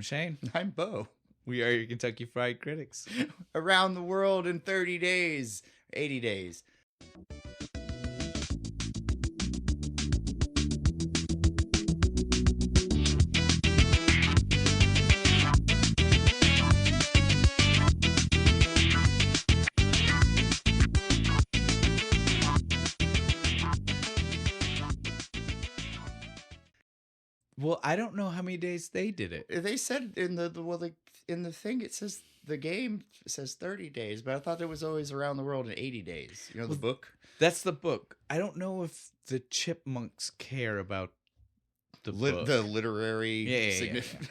Shane. I'm Bo. We are your Kentucky Fried Critics. Around the world in 30 days, 80 days. Well, I don't know how many days they did it. They said in in the thing it says the game says 30 days, but I thought it was always around the world in 80 days. You know the book? That's the book. I don't know if the chipmunks care about the book. The literary significance.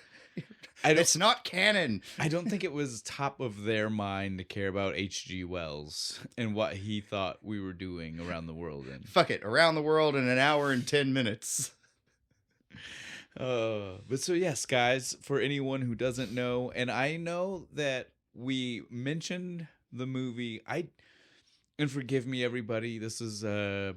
It's not canon. I don't think it was top of their mind to care about H.G. Wells and what he thought we were doing around the world in. Fuck it, around the world in an hour and 10 minutes. But so yes, guys, for anyone who doesn't know, and I know that we mentioned the movie, and forgive me everybody, this is a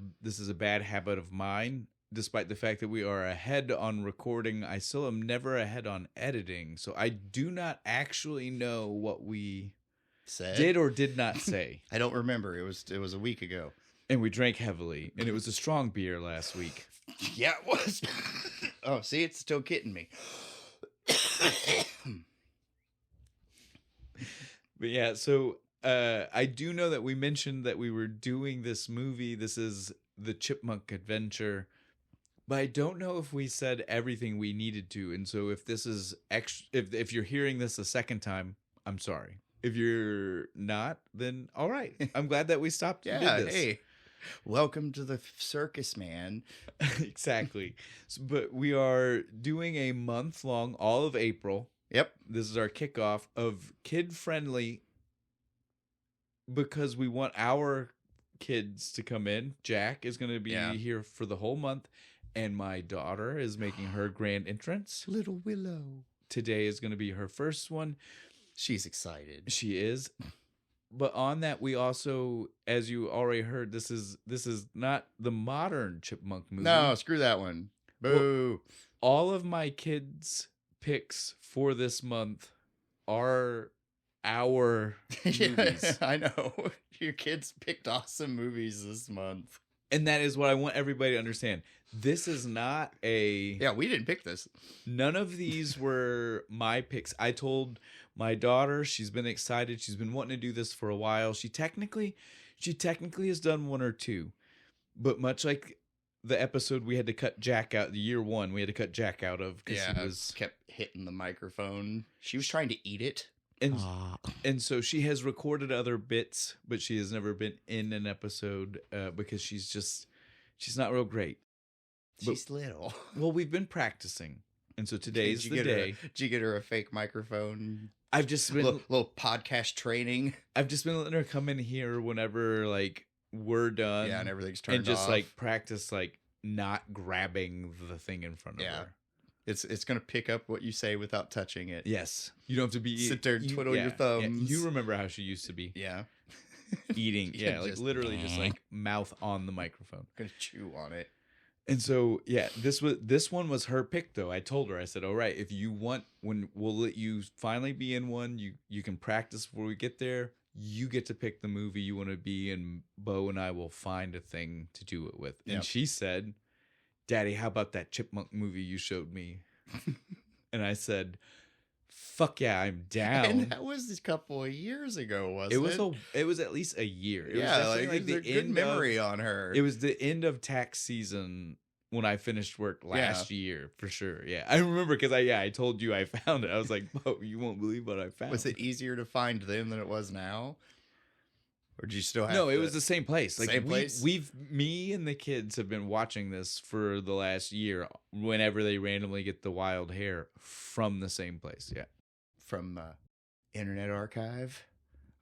bad habit of mine. Despite the fact that we are ahead on recording, I still am never ahead on editing. So I do not actually know what we did or did not say. I don't remember. It was a week ago. And we drank heavily, and it was a strong beer last week. Yeah, it was. Oh, see, it's still kidding me. But yeah, so I do know that we mentioned that we were doing this movie. This is the Chipmunk Adventure. But I don't know if we said everything we needed to. And so if this is if you're hearing this a second time, I'm sorry. If you're not, then all right. I'm glad that we stopped and did this. Hey. Welcome to the circus, man. Exactly. But we are doing a month-long, all of April. Yep. This is our kickoff of kid-friendly because we want our kids to come in. Jack is going to be here for the whole month, and my daughter is making her grand entrance. Little Willow. Today is going to be her first one. She's excited. She is. But on that, we also, as you already heard, this is not the modern Chipmunk movie. No, screw that one. Boo. Well, all of my kids' picks for this month are our movies. I know. Your kids picked awesome movies this month. And that is what I want everybody to understand. This is not a... Yeah, we didn't pick this. None of these were my picks. I told my daughter, she's been excited. She's been wanting to do this for a while. She technically has done one or two. But much like the episode we had to cut Jack out, the year one, we had to cut Jack out of because he kept hitting the microphone. She was trying to eat it. And so she has recorded other bits, but she has never been in an episode because she's not real great. She's little. Well, we've been practicing. And so today's the day. Did you get her a fake microphone? I've just been... Little podcast training. I've just been letting her come in here whenever, like, we're done. Yeah, and everything's turned off. And just, like, practice, like, not grabbing the thing in front of her. It's going to pick up what you say without touching it. Yes. You don't have to be... Sit there and twiddle your thumbs. Yeah. You remember how she used to be. Yeah. Eating. Yeah, like, literally just, like, mouth on the microphone. Going to chew on it. And so, yeah, this one was her pick, though. I told her, I said, all right, if you want, when we'll let you finally be in one, you can practice before we get there. You get to pick the movie you want to be, and Bo and I will find a thing to do it with. And she said, Daddy, how about that Chipmunk movie you showed me? And I said, fuck yeah, I'm down. And that was a couple of years ago, wasn't it? It was at least a year. It yeah, was like the good memory on her. It was the end of tax season when I finished work last year, for sure. Yeah, I remember because I told you I found it. I was like, "Whoa, you won't believe what I found." Was it easier to find then than it was now? Or did you still have? No, it was the same place. Like same place. Me and the kids have been watching this for the last year. Whenever they randomly get the wild hair from the same place, from Internet Archive,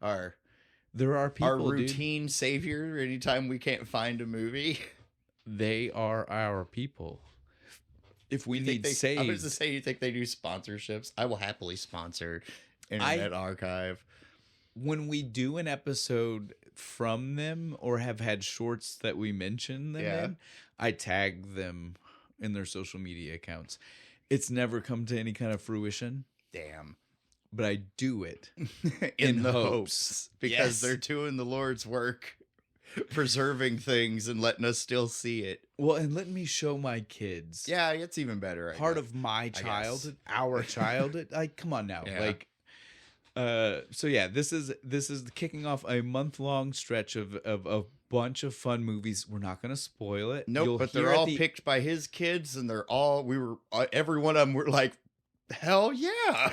there are people, our routine savior. Anytime we can't find a movie, they are our people. If we need saves, I was to say, you think they do sponsorships? I will happily sponsor Internet Archive. When we do an episode from them or have had shorts that we mention them in, I tag them in their social media accounts. It's never come to any kind of fruition. Damn. but I do it in the hopes. hopes. Because Yes. they're doing the Lord's work, preserving things and letting us still see it. Well, and let me show my kids. Yeah, it's even better. Part of my childhood, our childhood. Like, come on now. Yeah. Like, so yeah, this is kicking off a month-long stretch of a bunch of fun movies. We're not going to spoil it. Nope, You'll but hear they're at all the- picked by his kids, and they're all, every one of them were like, hell yeah.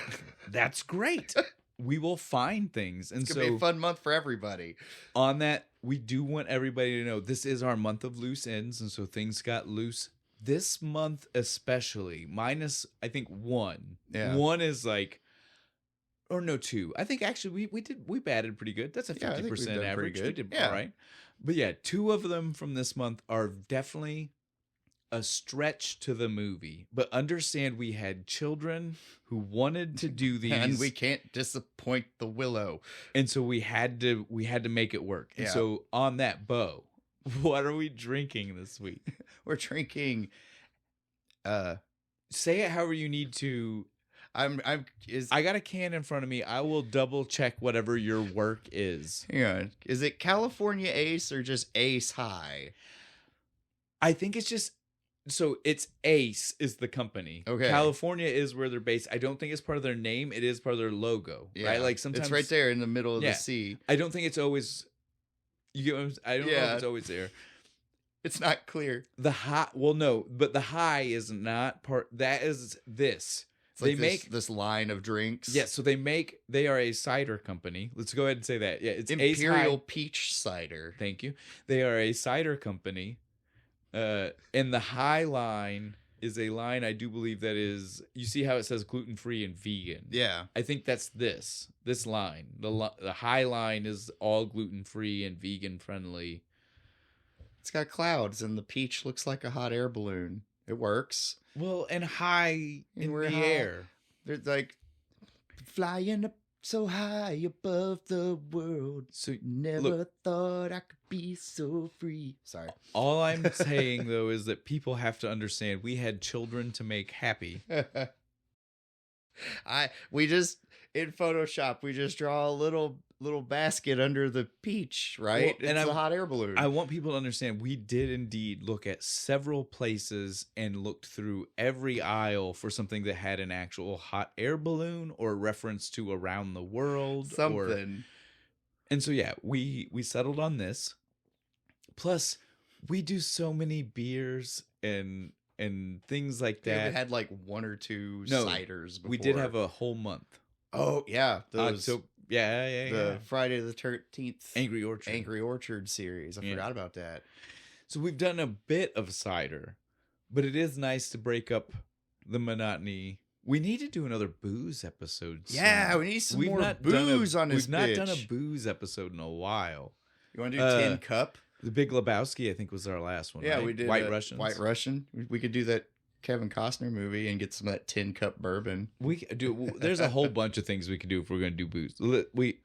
That's great. We will find things. And It's going to so be a fun month for everybody. on that, we do want everybody to know this is our month of loose ends. And so things got loose this month, especially, minus, I think, one. Yeah. One is like, or no, two. I think actually we batted pretty good. That's a Yeah, I think we've 50% done pretty average. We good. did Yeah. all right. But yeah, two of them from this month are definitely a stretch to the movie. But understand we had children who wanted to do these. And we can't disappoint the Willow. And so we had to make it work. And Yeah. so on that bow, what are we drinking this week? We're drinking, Say it however you need to. I I got a can in front of me. I will double check whatever your work is. hang on. Is it California Ace or just Ace High? I think it's just, so it's Ace is the company. Okay. California is where they're based. I don't think it's part of their name. It is part of their logo. Right? Like sometimes it's right there in the middle of Yeah. the sea. I don't think it's always, you get what I don't know Yeah. if it's always there. It's not clear. The high, well, no, but the high is not part. That is this. It's like They make this line of drinks. yeah. So they are a cider company. Let's go ahead and say that. Yeah, it's Ace Imperial High. Peach Cider. Thank you. They are a cider company. And the high line is a line I do believe that is. You see how it says gluten free and vegan. Yeah. I think that's this line. The high line is all gluten free and vegan friendly. It's got clouds, and the peach looks like a hot air balloon. It works. Well, and high And in we're the high. air. They're like flying up so high above the world. So Never thought I could be so free. Sorry. all I'm saying though is that people have to understand we had children to make happy. We just in Photoshop we just draw a little basket under the peach, right? Well, and it's a hot air balloon. I want people to understand we did indeed look at several places and looked through every aisle for something that had an actual hot air balloon or a reference to around the world. Something. And so yeah, we settled on this. Plus, we do so many beers and things like We that. had like one or two No, ciders before. We did have a whole month. Oh yeah, those So yeah. the Friday the 13th Angry Orchard. Angry Orchard series. I Yeah. forgot about that. So we've done a bit of cider, but it is nice to break up the monotony. We need to do another booze episode soon. Yeah, we need some We've more not done booze on this We've not bitch. done a booze episode in a while. You want to do Uh, Tin Cup? The Big Lebowski, I think, was our last one. Yeah, right? we did White Russians. White Russian. We could do that Kevin Costner movie and get some of that Tin Cup bourbon. We could do. There's a whole bunch of things we could do if we're going to do booze.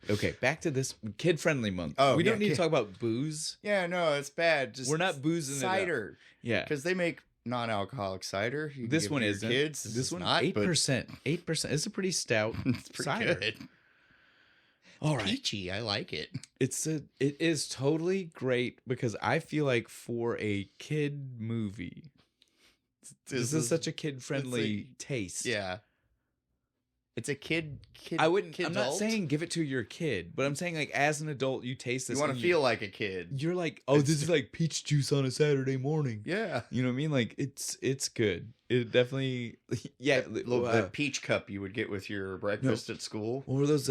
Okay. Back to this kid-friendly month. Oh, we don't yeah, need to kid- talk about booze. Yeah, no, it's bad. Just We're not boozing cider it up. Yeah, because they make non-alcoholic cider. You can this give one to your isn't. Kids. This is one not, but 8%. 8%. It's a pretty stout It's pretty cider. good. All right. Peachy. I like it. It is totally great because I feel like for a kid movie, this is such a kid friendly taste. Yeah. It's a kid. I wouldn't. I'm not kidult. saying give it to your kid, but I'm saying like as an adult, you taste this. You want and to feel like a kid. You're like, oh, this is like peach juice on a Saturday morning. Yeah. You know what I mean? Like it's good. It definitely. Yeah. The peach cup you would get with your breakfast at school. What were those?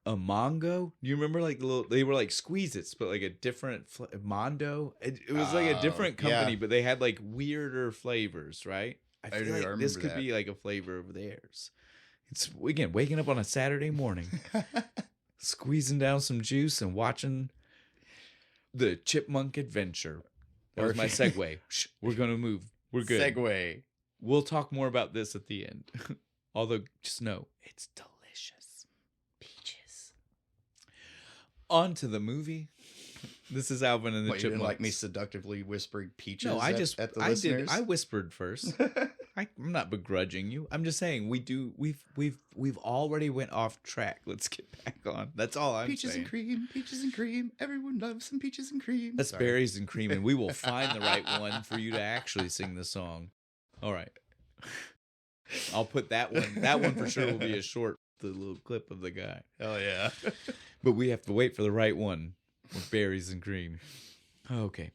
A Mongo? Do you remember like the little? They were like Squeeze-Its, but like a different Mondo. It was like a different company, yeah. but they had like weirder flavors, right? I feel do, like I this remember could that. be like a flavor of theirs. It's again waking up on a Saturday morning, squeezing down some juice and watching the Chipmunk Adventure. That was my segue. Shh, we're gonna move. We're good. Segway. We'll talk more about this at the end. Although, just know it's delicious. Peaches. On to the movie. This is Alvin and the What, you didn't Chipmunks. like me seductively whispering peaches? No, I at just the I listeners? did. I whispered first. I'm not begrudging you. I'm just saying we've already went off track. Let's get back on. That's all I'm saying. Peaches and cream. Everyone loves some peaches and cream. That's berries and cream, and we will find the right one for you to actually sing the song. All right. I'll put that one. That one for sure will be a short, the little clip of the guy. Oh yeah. But we have to wait for the right one with berries and cream. Okay.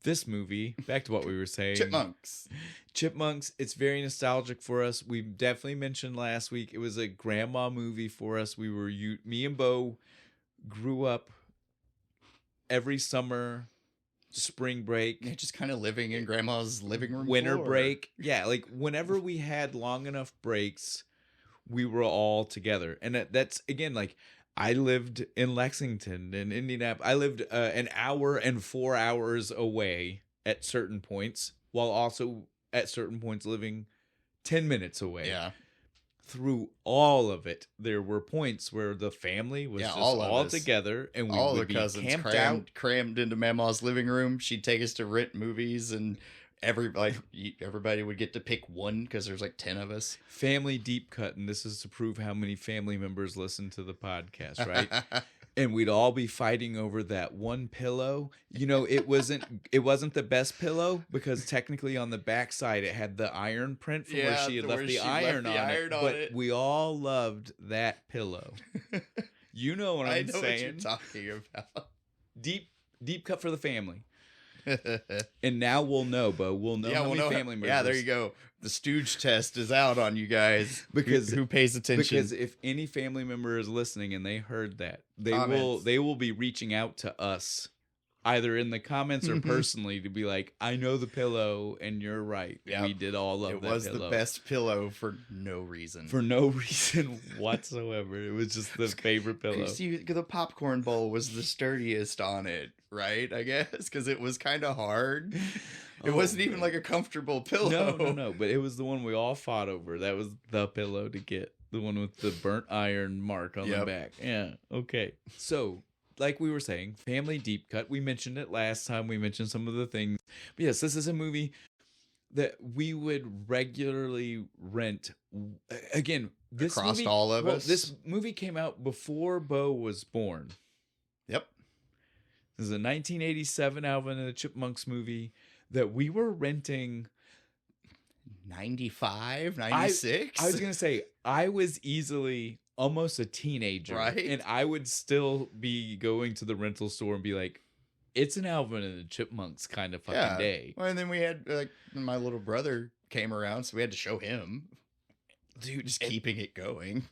This movie, back to what we were saying. Chipmunks, it's very nostalgic for us. We definitely mentioned last week, it was a grandma movie for us. Me and Bo grew up every summer, spring break. Yeah, just kind of living in grandma's living room. Winter floor. break. Yeah, like whenever we had long enough breaks, we were all together. And that's, again, like, I lived in Lexington and Indianapolis. I lived an hour and 4 hours away at certain points, while also at certain points living 10 minutes away. Yeah. Through all of it, there were points where the family was just all together, and we all would the be cousins camped out. crammed into Mama's living room. She'd take us to rent movies, and everybody would get to pick one because there's like 10 of us. Family deep cut, and this is to prove how many family members listen to the podcast, right? And we'd all be fighting over that one pillow. You know, it wasn't the best pillow because technically on the backside it had the iron print from where she had left the iron on it. But we all loved that pillow. You know what I'm saying? I know what you're talking about. Deep cut for the family. And now we'll know, Bo. We'll know how many family members. Yeah, there you go. The Stooge test is out on you guys. Because who pays attention? Because if any family member is listening and they heard that, they will be reaching out to us, either in the comments or personally, to be like, I know the pillow, and you're right. Yep. We did all love that pillow. It was the best pillow for no reason. For no reason whatsoever. It was just the favorite pillow. See, the popcorn bowl was the sturdiest on it, right? I guess, because it was kind of hard. It wasn't even like a comfortable pillow. No. But it was the one we all fought over. That was the pillow to get. The one with the burnt iron mark on the back. Yeah. Okay. So, like we were saying, family deep cut. We mentioned it last time. We mentioned some of the things. But yes, this is a movie that we would regularly rent. Again, this across movie, all of us. This movie came out before Bo was born. Yep. This is a 1987 Alvin and the Chipmunks movie that we were renting. 95, 96? I was going to say, I was easily almost a teenager. Right. And I would still be going to the rental store and be like, it's an Alvin and the Chipmunks kind of fucking day. Well, and then we had, like, my little brother came around, so we had to show him. Dude, just keeping it going.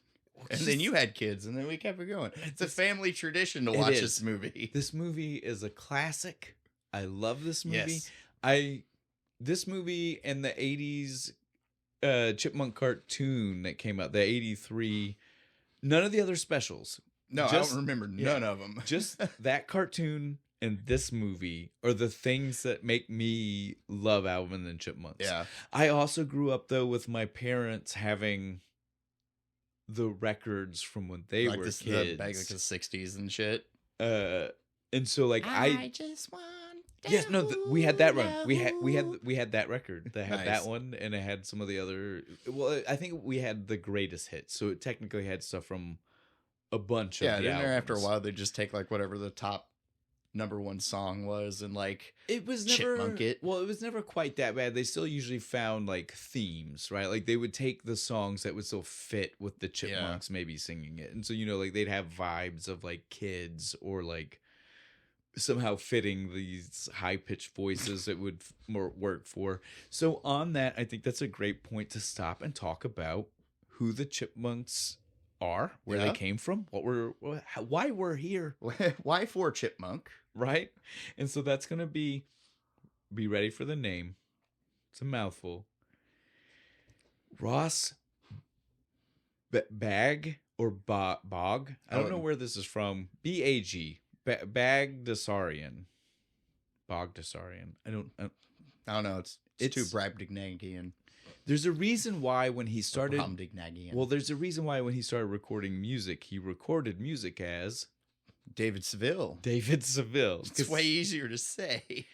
And then you had kids, and then we kept it going. It's a family tradition to watch this movie. This movie is a classic. I love this movie. Yes. This movie and the 80s Chipmunk cartoon that came out, the 83, none of the other specials. No, I don't remember none of them. Just that cartoon and this movie are the things that make me love Alvin and Chipmunks. Yeah. I also grew up, though, with my parents having the records from when they were kids. Back like the 60s and shit. And so, like, I just want... Yes, no, we had that run. We had that record that had that one, and it had some of the other. Well, I think we had the greatest hits, so it technically had stuff from a bunch of. Yeah, after a while they just take like whatever the top #1 song was, and like it was never. Chipmunk it. Well, it was never quite that bad. They still usually found like themes, right? Like they would take the songs that would still fit with the Chipmunks, maybe singing it, and so like they'd have vibes of like kids or like. Somehow fitting these high-pitched voices that would more work for. So on that, I think that's a great point to stop and talk about who the Chipmunks are, where they came from, why we're here. Why for Chipmunk? Right? And so that's going to be ready for the name. It's a mouthful. Ross Bag or Bog? I don't know where this is from. B-A-G. Bagdasarian. I don't know. It's too Brabdignagian. There's a reason why when he started. Well, there's a reason why when he started recording music, he recorded music as David Seville. It's way easier to say,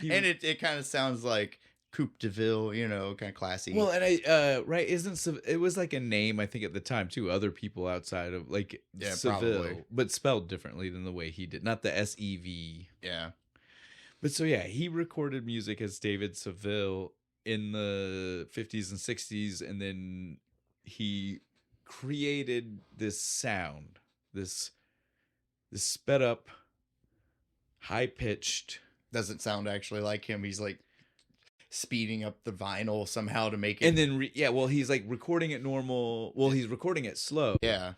and it kind of sounds like Coupe de Ville, you know, kind of classy. Well, and right, it was like a name I think at the time too. Other people outside of like Seville, probably. but spelled differently than the way he did. Not the SEV. Yeah. But so yeah, he recorded music as David Seville in the 50s and 60s, and then he created this sound, this sped up, high pitched. Doesn't sound actually like him. He's like speeding up the vinyl somehow to make it. And then he's like recording it normal. Well, he's recording it slow. Yeah.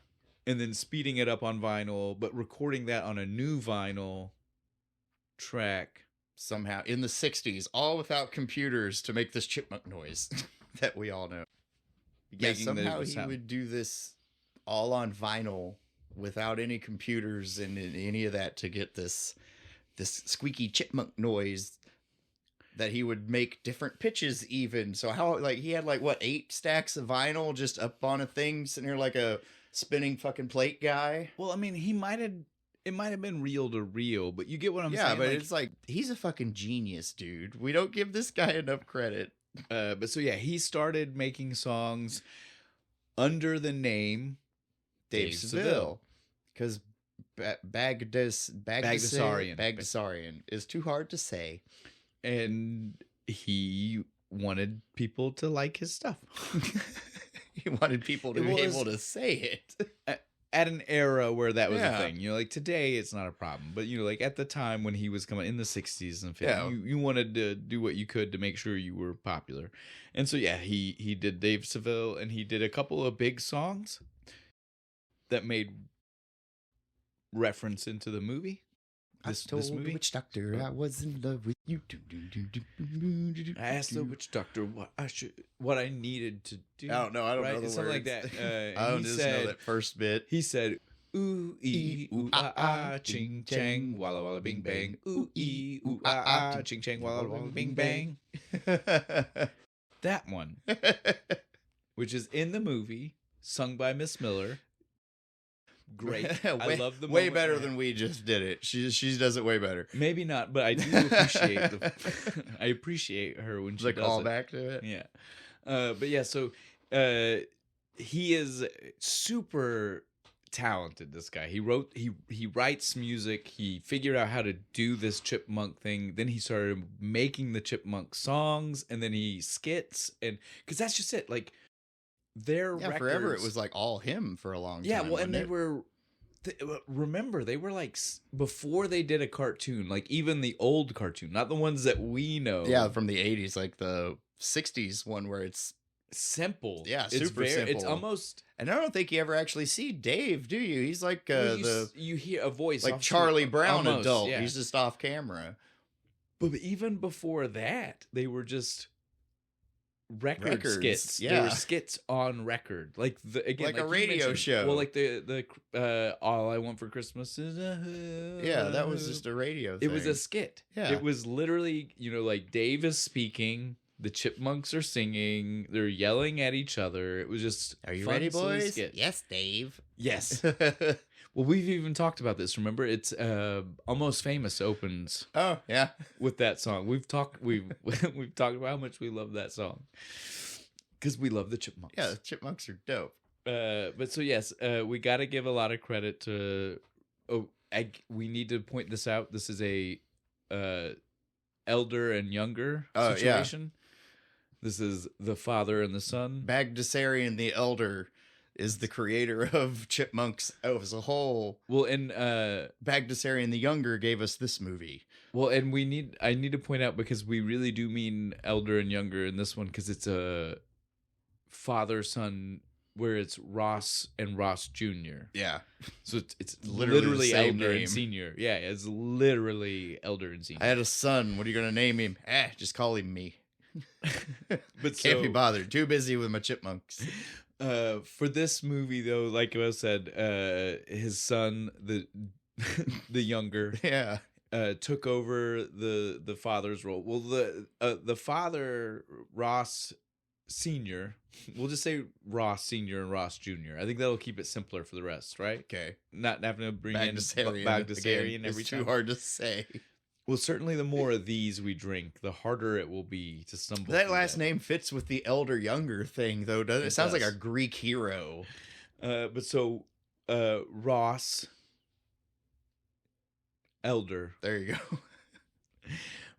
And then speeding it up on vinyl, but recording that on a new vinyl track. Somehow in the 60s, all without computers to make this chipmunk noise that we all know. Yeah, somehow he would do this all on vinyl without any computers and any of that to get this squeaky chipmunk noise that he would make different pitches even. So how, like, he had like what, 8 stacks of vinyl just up on a thing sitting here like a spinning fucking plate guy. Well, I mean, it might have been reel to reel, but you get what I'm saying. Yeah, but it's like, he's a fucking genius, dude. We don't give this guy enough credit. But so yeah, he started making songs under the name Dave Seville. Because Bagdasarian is too hard to say. And he wanted people to like his stuff. He wanted people to be able to say it. At an era where that was a thing. You know, like today it's not a problem. But, you know, like at the time when he was coming in the 60s and 50s, you wanted to do what you could to make sure you were popular. And so, yeah, he did Dave Seville, and he did a couple of big songs that made reference into the movie. This movie? The witch doctor I was in love with you. I asked the witch doctor what I needed to do. Oh no, I don't know the something words. like that. I don't just know that first bit. He said, "Ooh ee ooh ah ah, ching chang, walla walla bing bang. Ooh ee ooh ah ah, ching chang, walla walla bing bang." That one, which is in the movie, sung by Miss Miller. Great. I love the way better than we just did it. She does it way better. Maybe not, but I do appreciate I appreciate her when she does call it. back to it. Yeah. But yeah, so he is super talented, this guy. He writes music. He figured out how to do this chipmunk thing. Then he started making the chipmunk songs, and then he skits, and because that's just it. Like, their records, forever it was like all him for a long time. Yeah, well, and they were remember, they were like, before they did a cartoon, like even the old cartoon, not the ones that we know. Yeah, from the 80s, like the 60s one where it's simple. Yeah, super simple. It's almost, and I don't think you ever actually see Dave, do you? He's like you hear a voice like Charlie Brown almost, adult. Yeah. He's just off camera. But even before that, they were just records, skits. Yeah, they were skits on record, like like a radio show. Well, like the All I Want for Christmas is that was just a radio thing. It was a skit. Yeah, it was literally, you know, like Dave is speaking, the chipmunks are singing, they're yelling at each other. It was just, are you fun, ready, boys? skit. Yes, Dave. Yes. Well, we've even talked about this. Remember, it's Almost Famous opens. Oh yeah, with that song. We've talked about how much we love that song because we love the Chipmunks. Yeah, the Chipmunks are dope. But so yes, we got to give a lot of credit to. We need to point this out. This is a elder and younger situation. Yeah. This is the father and the son. Bagdasarian the Elder is the creator of Chipmunks as a whole. Well, and Bagdasarian the Younger gave us this movie. Well, and I need to point out, because we really do mean elder and younger in this one, because it's a father-son, where it's Ross and Ross Jr. Yeah. So it's literally elder and senior. Yeah, it's literally elder and senior. I had a son. What are you going to name him? Just call him me. But can't be bothered. Too busy with my chipmunks. For this movie, though, like I said, his son, the younger, took over the father's role. Well, the father, Ross Senior, we'll just say Ross Senior and Ross Junior. I think that'll keep it simpler for the rest, right? Okay, not having to bring in Bagdasarian every time. It's too hard to say. Well, certainly the more of these we drink, the harder it will be to stumble. That last name fits with the elder younger thing, though, doesn't it? It sounds like does. a Greek hero. But so Ross Elder. There you go.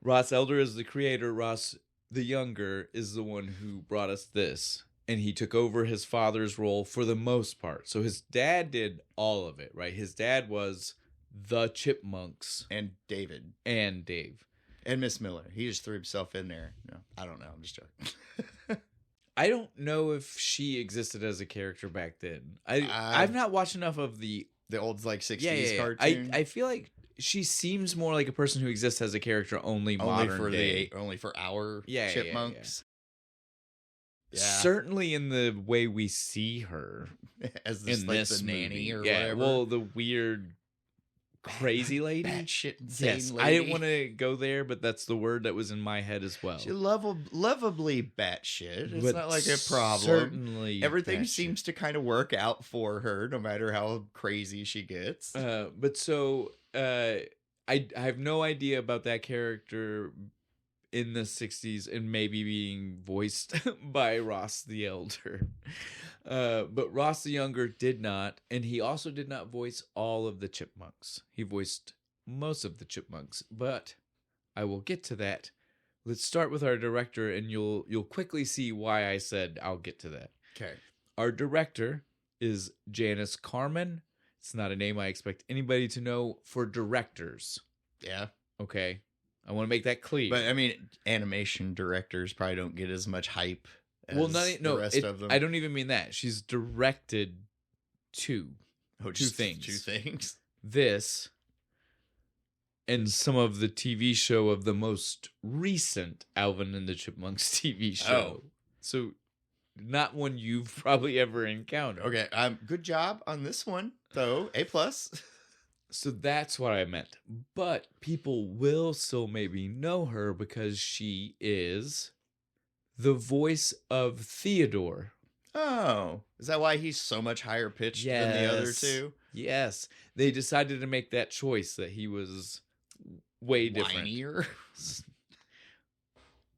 Ross Elder is the creator. Ross the Younger is the one who brought us this. And he took over his father's role for the most part. So his dad did all of it, right? His dad was the Chipmunks. And David. And Dave. And Miss Miller. He just threw himself in there. No, I don't know. I'm just joking. I don't know if she existed as a character back then. I've not watched enough of the old like 60s cartoon. I feel like she seems more like a person who exists as a character only modern day. Only for our Chipmunks. Yeah. Certainly in the way we see her as this, in like, this the nanny or yeah, whatever. Well, the weird crazy lady. Batshit insane lady. I didn't want to go there, but that's the word that was in my head as well. She's lovably batshit. It's not like a problem. Certainly. Everything seems to kind of work out for her, no matter how crazy she gets. But so I have no idea about that character in the 60s and maybe being voiced by Ross the Elder. But Ross the Younger did not, and he also did not voice all of the Chipmunks. He voiced most of the Chipmunks, but I will get to that. Let's start with our director, and you'll quickly see why I said I'll get to that. Okay. Our director is Janice Carmen. It's not a name I expect anybody to know for directors. Yeah. Okay. I want to make that clear. But I mean, animation directors probably don't get as much hype as the rest of them. I don't even mean that. She's directed two things. Two things. This and some of the TV show of the most recent Alvin and the Chipmunks TV show. Oh. So not one you've probably ever encountered. Okay, good job on this one, though. A+. So that's what I meant. But people will still maybe know her because she is the voice of Theodore. Oh, is that why he's so much higher pitched than the other two? Yes. They decided to make that choice that he was way different. Whinier?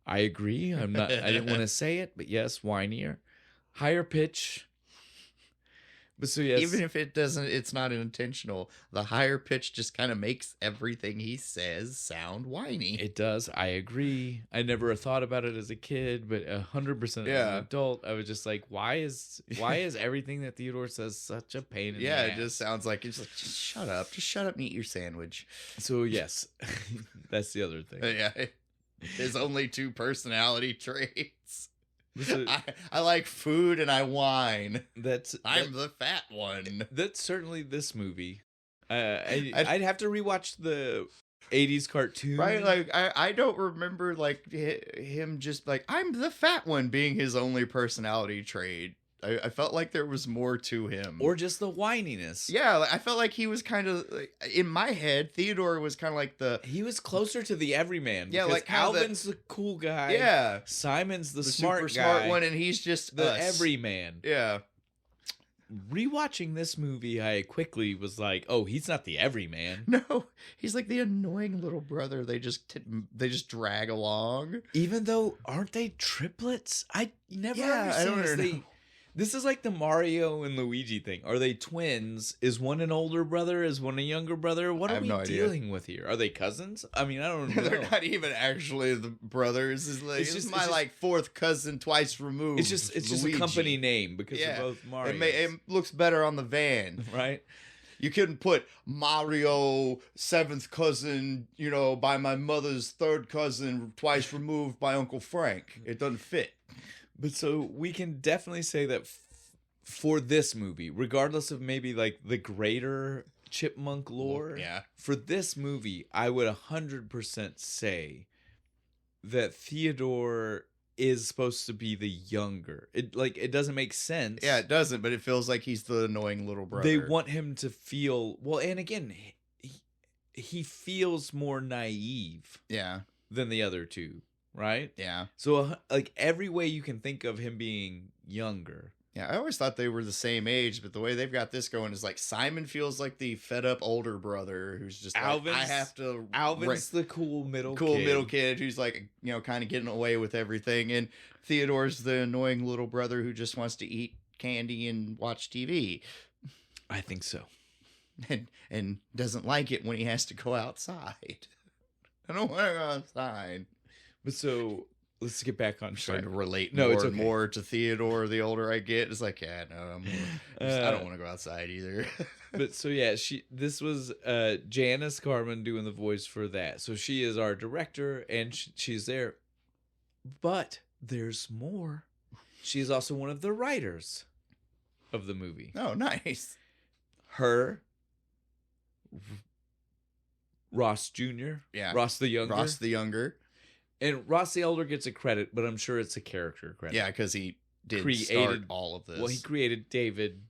I agree. I didn't want to say it, but yes, whinier. Higher pitch. But so yes, even if it's not intentional. The higher pitch just kind of makes everything he says sound whiny. It does. I agree. I never thought about it as a kid, but 100% as an adult, I was just like, why is everything that Theodore says such a pain in the ass? It just sounds like it's like, just shut up and eat your sandwich. So yes, that's the other thing. Yeah, his only two personality traits. I like food and I whine. I'm the fat one. That's certainly this movie. I'd have to rewatch the 80s cartoon. Right? Like I don't remember like him just like I'm the fat one being his only personality trait. I felt like there was more to him. Or just the whininess. Yeah, I felt like he was kind of like, in my head, Theodore was kind of like he was closer to the everyman. Yeah, like Alvin's the cool guy. Yeah. Simon's the super guy, smart one, and he's just the us. everyman. Yeah. Rewatching this movie, I quickly was like, "Oh, he's not the everyman." No, he's like the annoying little brother. They just drag along. Even though, aren't they triplets? I never understand. I don't know. This is like the Mario and Luigi thing. Are they twins? Is one an older brother? Is one a younger brother? What are we dealing with here? Are they cousins? I mean, I don't know. They're not even actually the brothers. It's just my fourth cousin twice removed. It's just a company name because they're both Mario. It looks better on the van. Right? You couldn't put Mario, seventh cousin, by my mother's third cousin, twice removed by Uncle Frank. It doesn't fit. But so we can definitely say that for this movie, regardless of maybe like the greater Chipmunk lore, for this movie, I would 100% say that Theodore is supposed to be the younger. It doesn't make sense. Yeah, it doesn't, but it feels like he's the annoying little brother. They want him to feel, well, and again, he feels more naive than the other two. Right? Yeah. So, like, every way you can think of him being younger. Yeah, I always thought they were the same age, but the way they've got this going is like Simon feels like the fed up older brother who's just like, I have to. Alvin's the cool middle kid who's like, kind of getting away with everything, and Theodore's the annoying little brother who just wants to eat candy and watch TV. I think so. And doesn't like it when he has to go outside. I don't want to go outside. But so let's get back on track. Trying to relate more to Theodore the older I get. It's like, I don't want to go outside either. But so yeah, this was Janice Carmen doing the voice for that. So she is our director, and she's there. But there's more. She is also one of the writers of the movie. Oh, nice. Her, Ross Jr., Ross the Younger. And Ross the Elder gets a credit, but I'm sure it's a character credit. Yeah, because he start all of this. Well, he created David,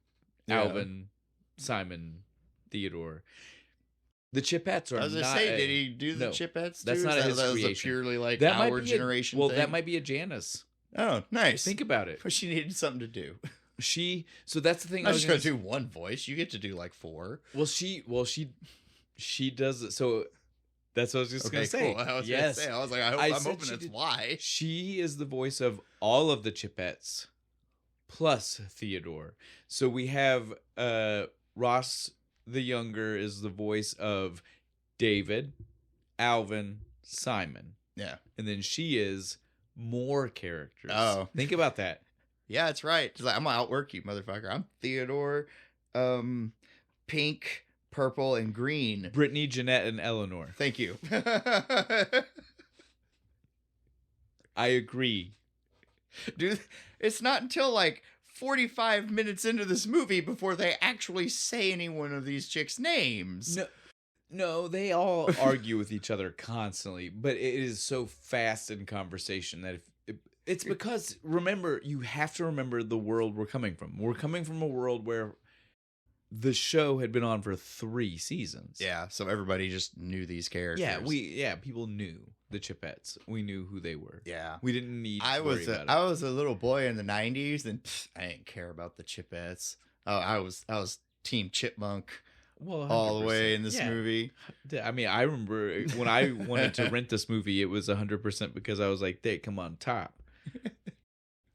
Alvin, Simon, Theodore. The Chipettes are not... I was going to say, did he do the Chipettes too? That's not his creation. That was purely like our generation thing? That might be a Janice. Oh, nice. Think about it. But she needed something to do. So that's the thing. I was just going to do one voice. You get to do like 4. Well, she does it. So that's what I was just going to say. Cool. I was like, I'm hoping that's why. She is the voice of all of the Chipettes plus Theodore. So we have Ross the Younger is the voice of David, Alvin, Simon. Yeah. And then she is more characters. Oh. Think about that. Yeah, that's right. She's like, I'm gonna outwork you, motherfucker. I'm Theodore, pink, purple, and green. Brittany, Jeanette, and Eleanor. Thank you. I agree. Dude, it's not until like 45 minutes into this movie before they actually say any one of these chicks' names. No, they all argue with each other constantly, but it is so fast in conversation that it's because, remember, you have to remember the world we're coming from. We're coming from a world where the show had been on for 3 seasons. Yeah, so everybody just knew these characters. Yeah, people knew the Chipettes. We knew who they were. Yeah. We didn't need to worry about it. I was a little boy in the 90s, and I didn't care about the Chipettes. Oh, I was Team Chipmunk. Well, 100%. All the way in this movie. I mean, I remember when I wanted to rent this movie, it was 100% because I was like, they come on top.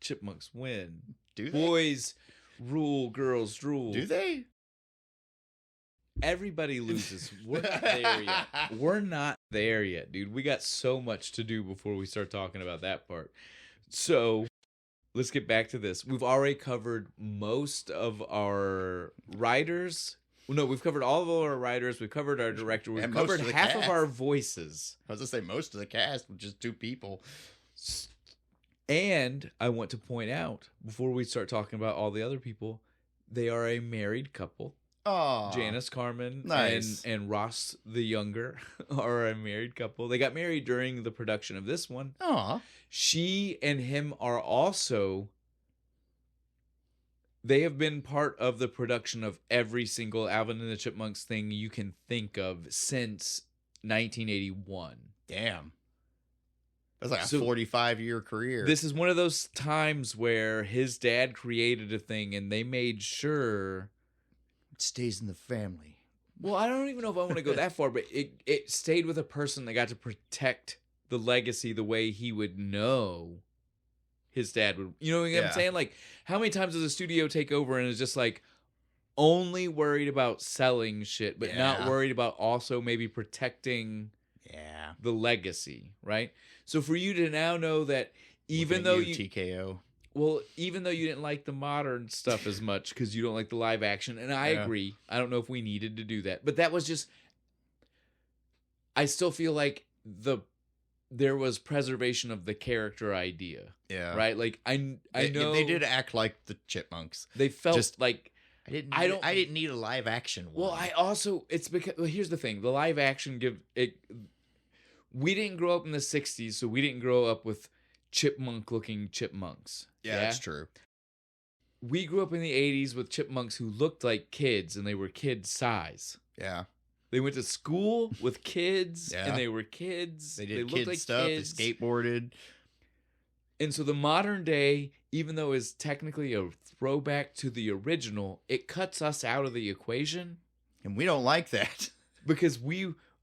Chipmunks win. Do they? Boys rule, girls rule. Do they? Everybody loses. We're not there yet. We're not there yet, dude. We got so much to do before we start talking about that part. So let's get back to this. We've already covered most of our writers. No, we've covered all of our writers. We've covered our director. We've covered half of our voices. I was going to say most of the cast with just 2 people. And I want to point out, before we start talking about all the other people, they are a married couple. Oh, Janice Carmen nice. and Ross the Younger are a married couple. They got married during the production of this one. Aw. She and him are also... They have been part of the production of every single Alvin and the Chipmunks thing you can think of since 1981. Damn. That's like a 45-year career. This is one of those times where his dad created a thing and they made sure... It stays in the family. Well, I don't even know if I want to go that far, but it stayed with a person that got to protect the legacy the way he would know his dad would. You know what I'm saying? Like, how many times does a studio take over and is just like only worried about selling shit, but not worried about also maybe protecting the legacy, right? So for you to now know that even though you TKO. Well, even though you didn't like the modern stuff as much because you don't like the live action, and I agree. I don't know if we needed to do that, but that was just. I still feel like there was preservation of the character idea. Yeah. Right. Like I know they did act like the Chipmunks. They felt just like I didn't need a live action one. Well, I also it's because here's the thing: the live action we didn't grow up in the 60s, so we didn't grow up with chipmunk-looking chipmunks. Yeah, that's true. We grew up in the 80s with chipmunks who looked like kids, and they were kid size. Yeah. They went to school with kids, and they were kids. They did looked kid like stuff. Kids. They skateboarded. And so the modern day, even though is technically a throwback to the original, it cuts us out of the equation. And we don't like that. Because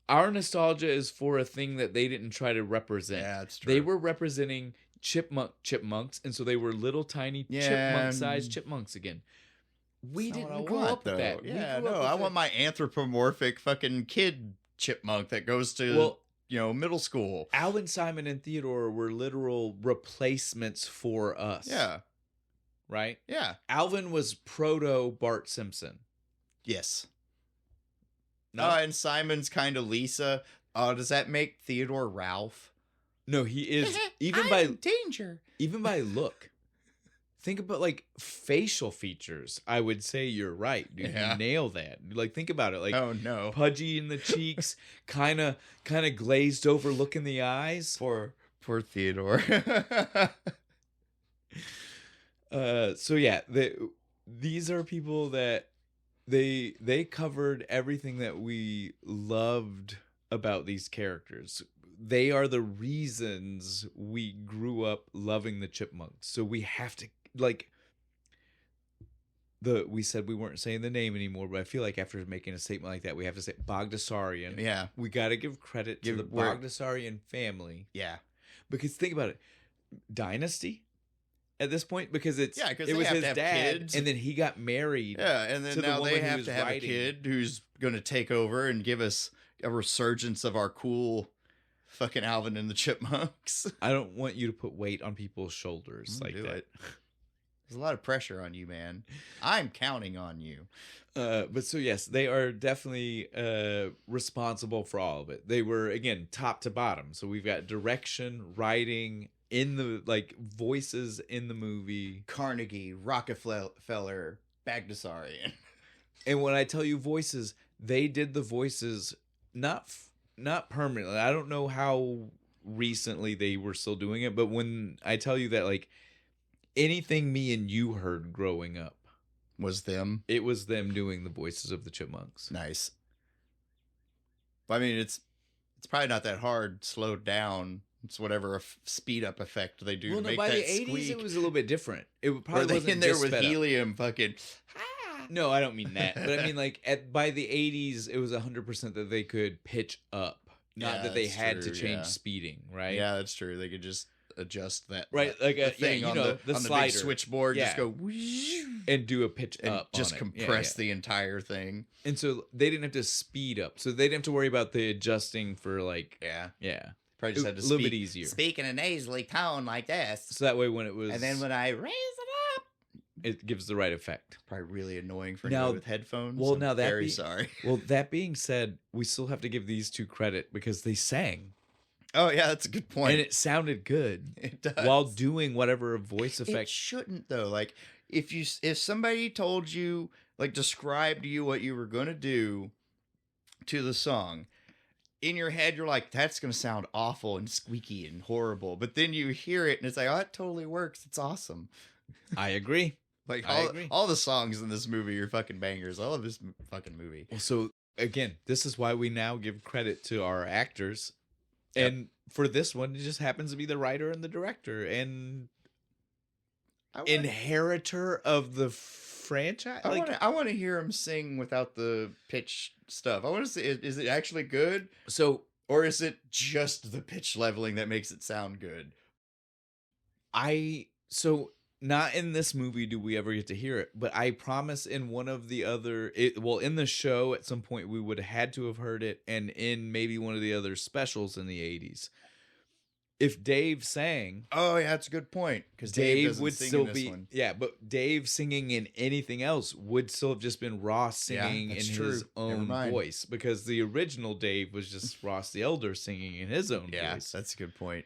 our nostalgia is for a thing that they didn't try to represent. Yeah, that's true. They were representing chipmunks, and so they were little tiny chipmunk-sized chipmunks again. We didn't grow up with that. Yeah, no, I want my anthropomorphic fucking kid chipmunk that goes to middle school. Alvin, Simon, and Theodore were literal replacements for us. Yeah. Right? Yeah. Alvin was proto Bart Simpson. Yes. No? And Simon's kind of Lisa. Does that make Theodore Ralph? No, he is danger. Even by look. Think about like facial features. I would say you're right, dude. Yeah. You nail that. Like think about it. Like oh no, pudgy in the cheeks, kind of glazed over look in the eyes. Poor Theodore. So yeah, these are people that they covered everything that we loved about these characters. They are the reasons we grew up loving the Chipmunks. So we have to we said we weren't saying the name anymore, but I feel like after making a statement like that, we have to say Bogdasarian. Yeah. We got to give credit to the Bogdasarian family. Yeah. Because think about it. Dynasty at this point, because it was his dad, kids. and then he got married. Yeah, and then now they have to have a kid who's going to take over and give us a resurgence of our cool fucking Alvin and the Chipmunks. I don't want you to put weight on people's shoulders like that. There's a lot of pressure on you, man. I'm counting on you. But so yes, they are definitely responsible for all of it. They were, again, top to bottom. So we've got direction, writing, in the voices in the movie. Carnegie, Rockefeller, Bagdasarian. And when I tell you voices, they did the voices not permanently. I don't know how recently they were still doing it, but when I tell you that anything me and you heard growing up was them. It was them doing the voices of the Chipmunks. Nice. I mean, it's probably not that hard. Slowed down. It's whatever speed up effect they do to make by that the 80s squeak. It was a little bit different. It probably wasn't in there just with sped up. helium fucking. No, I don't mean that. But I mean by the 80s, it was 100% that they could pitch up, not that they had to change speeding, right? Yeah, that's true. They could just adjust that. Right, like a thing on the slider. Big switchboard, just go and do a pitch and up, just compress the entire thing. And so they didn't have to speed up, so they didn't have to worry about the adjusting for Probably just had to a little bit easier. Speak in a nasally tone like this. So that way, when it was, and then when I raise it up, it gives the right effect. Probably really annoying for you with headphones. Well, now that very sorry. Well, that being said, we still have to give these two credit because they sang. Oh yeah, that's a good point. And it sounded good. It does. While doing whatever voice effect. It shouldn't though. Like if somebody told you, described to you what you were gonna do to the song, in your head you're like, that's gonna sound awful and squeaky and horrible. But then you hear it and it's like, oh, it totally works. It's awesome. I agree. All the songs in this movie are fucking bangers. I love this fucking movie. Well, so again, this is why we now give credit to our actors. Yep. And for this one, it just happens to be the writer and the director and inheritor of the franchise. I want to hear him sing without the pitch stuff. I want to see, is it actually good? Or is it just the pitch leveling that makes it sound good? Not in this movie do we ever get to hear it, but I promise in one of the other, in the show at some point we would have had to have heard it, and in maybe one of the other specials in the 80s. If Dave sang, oh yeah, that's a good point, because Dave would still be but Dave singing in anything else would still have just been Ross singing in his own voice, because the original Dave was just Ross the Elder singing in his own voice. Yeah, that's a good point.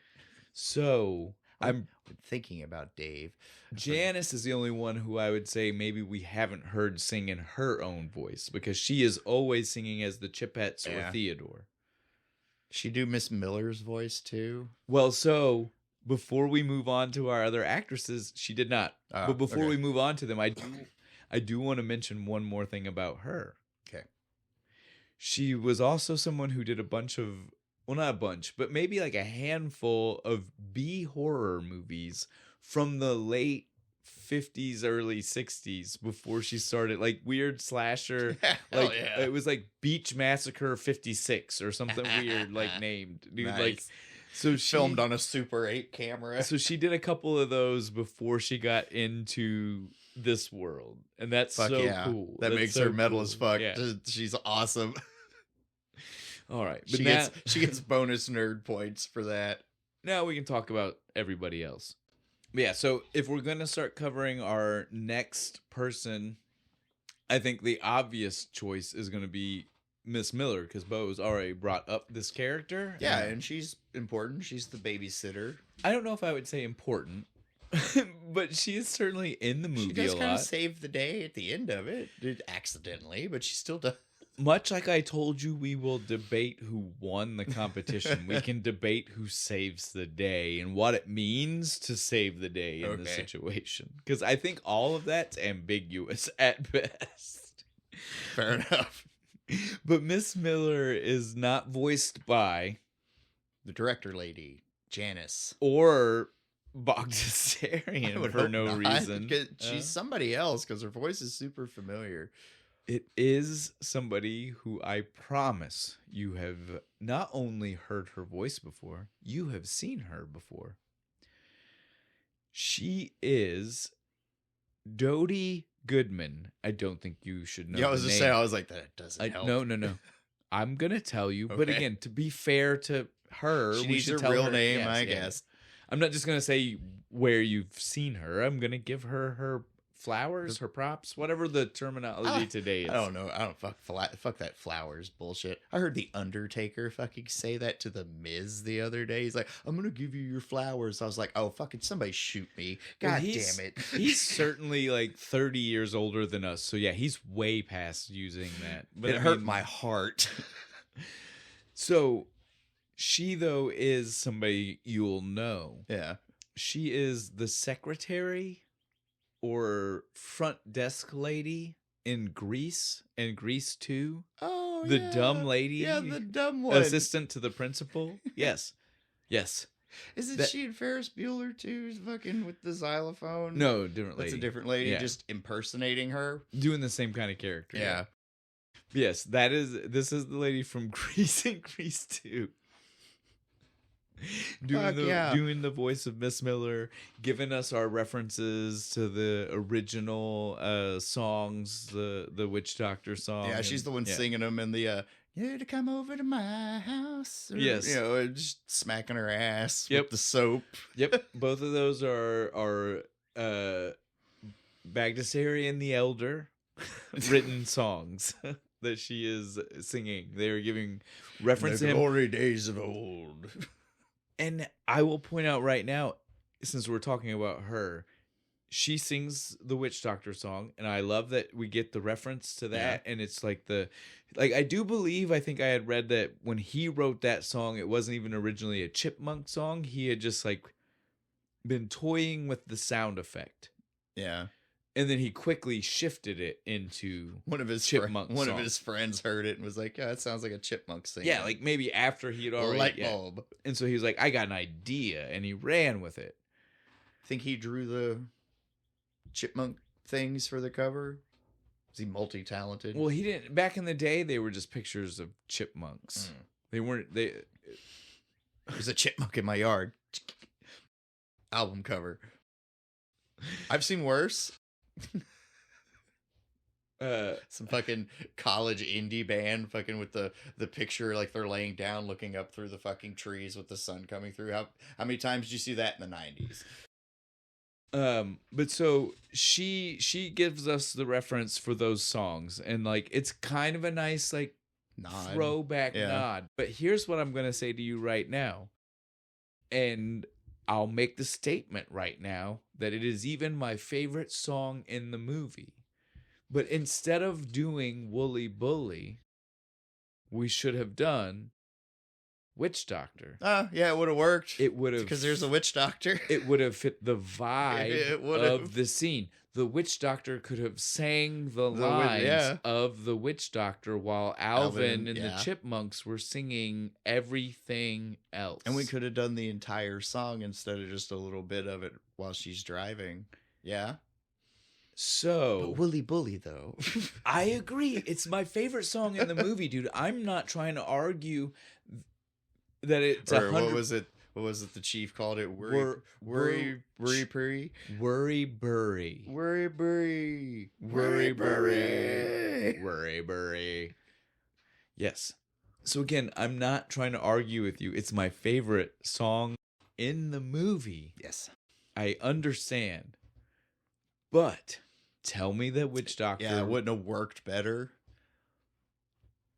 So I'm thinking about Dave. Janice is the only one who I would say maybe we haven't heard sing in her own voice, because she is always singing as the Chipettes or Theodore. She do Miss Miller's voice too? Well, so before we move on to our other actresses, she did not. But before we move on to them, I do want to mention one more thing about her. Okay. She was also someone who did a bunch of well, not a bunch, but maybe like a handful of B horror movies from the late 50s, early 60s before she started, like weird slasher. Like yeah. it was like Beach Massacre 56 or something weird, like named, dude. Nice. Like, so she filmed on a Super 8 camera. So she did a couple of those before she got into this world, and that's Fuck so yeah. cool. That That's makes so her metal cool. as fuck. Yeah. She's awesome. All right, but She gets bonus nerd points for that. now we can talk about everybody else. But yeah, so if we're gonna start covering our next person, I think the obvious choice is gonna be Miss Miller, because Bo's already brought up this character. Yeah, and she's important. She's the babysitter. I don't know if I would say important, but she is certainly in the movie She does a kind of lot. save the day at the end of it. Accidentally, but she still does. Much like I told you, we will debate who won the competition. We can debate who saves the day and what it means to save the day in this situation. Because I think all of that's ambiguous at best. Fair enough. But Miss Miller is not voiced by The director lady, Janice. or I Bogdasarian would for hope no not, reason. 'cause she's somebody else because her voice is super familiar. It is somebody who I promise you have not only heard her voice before, you have seen her before. She is Dodie Goodman. I don't think you should know. Yeah, I was the just name. saying, I was like, that doesn't help. No. I'm gonna tell you, but Okay. again, to be fair to her, She we needs should her tell real her- name, yes, I yeah. guess. I'm not just gonna say where you've seen her. I'm gonna give her her flowers, her props, whatever the terminology today is. I don't know. I don't fuck that flowers bullshit. I heard the Undertaker fucking say that to the Miz the other day. He's like, "I'm gonna give you your flowers." I was like, "Oh fucking somebody shoot me!" Well, God he's- damn it. He's certainly like 30 years older than us, so yeah, he's way past using that. But It I hurt mean, my heart. So she though is somebody you'll know. Yeah. She is the secretary or front desk lady in Grease and Grease 2. Oh, The yeah. dumb lady. Yeah, the dumb one. Assistant to the principal. Yes. Yes. Isn't that- she in Ferris Bueller too? Fucking with the xylophone. No, different lady. That's a different lady. Yeah. Just impersonating her. Doing the same kind of character. Yeah. Yes, this is the lady from Grease and Grease 2. Fuck yeah. Doing the voice of Miss Miller, giving us our references to the original songs, the Witch Doctor song. Yeah, she's the one singing them in the you to come over to my house. Or, Yes. You know, just smacking her ass Yep. with the soap. Yep, both of those are Bagdasarian the Elder written songs that she is singing. They are giving reference to the him. glory days of old. And I will point out right now, since we're talking about her, she sings the Witch Doctor song, and I love that we get the reference to that. And it's like I do believe, I think I had read that when he wrote that song, it wasn't even originally a Chipmunk song. He had just like been toying with the sound effect. Yeah. And then he quickly shifted it into One of his Chipmunk one of song. his friends heard it and was like, "Yeah, that sounds like a chipmunk singing." Yeah, like maybe after he had already light bulb. And so he was like, I got an idea, and he ran with it. Think he drew the chipmunk things for the cover? Is he multi-talented? Well, he didn't. Back in the day, they were just pictures of chipmunks. They weren't. There's a chipmunk in my yard. Album cover. I've seen worse. Some fucking college indie band fucking with the picture like they're laying down looking up through the fucking trees with the sun coming through. How many times did you see that in the 90s? But so she gives us the reference for those songs, and like it's kind of a nice like Nod. throwback nod. But here's what I'm gonna say to you right now, and I'll make the statement right now that it is even my favorite song in the movie. But instead of doing Wooly Bully, we should have done witch doctor. Yeah, it would have worked. It would have, because there's a witch doctor. It would have fit the vibe of the scene. The witch doctor could have sang the lines of the witch doctor while Alvin and the Chipmunks were singing everything else. And we could have done the entire song instead of just a little bit of it while she's driving. Yeah. So, but Woolly Bully, though. I agree. It's my favorite song in the movie, dude. I'm not trying to argue that it's what was it? What was it the chief called it? Wurry Burry. Wurry Burry. Yes. So again, I'm not trying to argue with you. It's my favorite song in the movie. Yes. I understand. But tell me that witch doctor. Yeah, it wouldn't have worked better.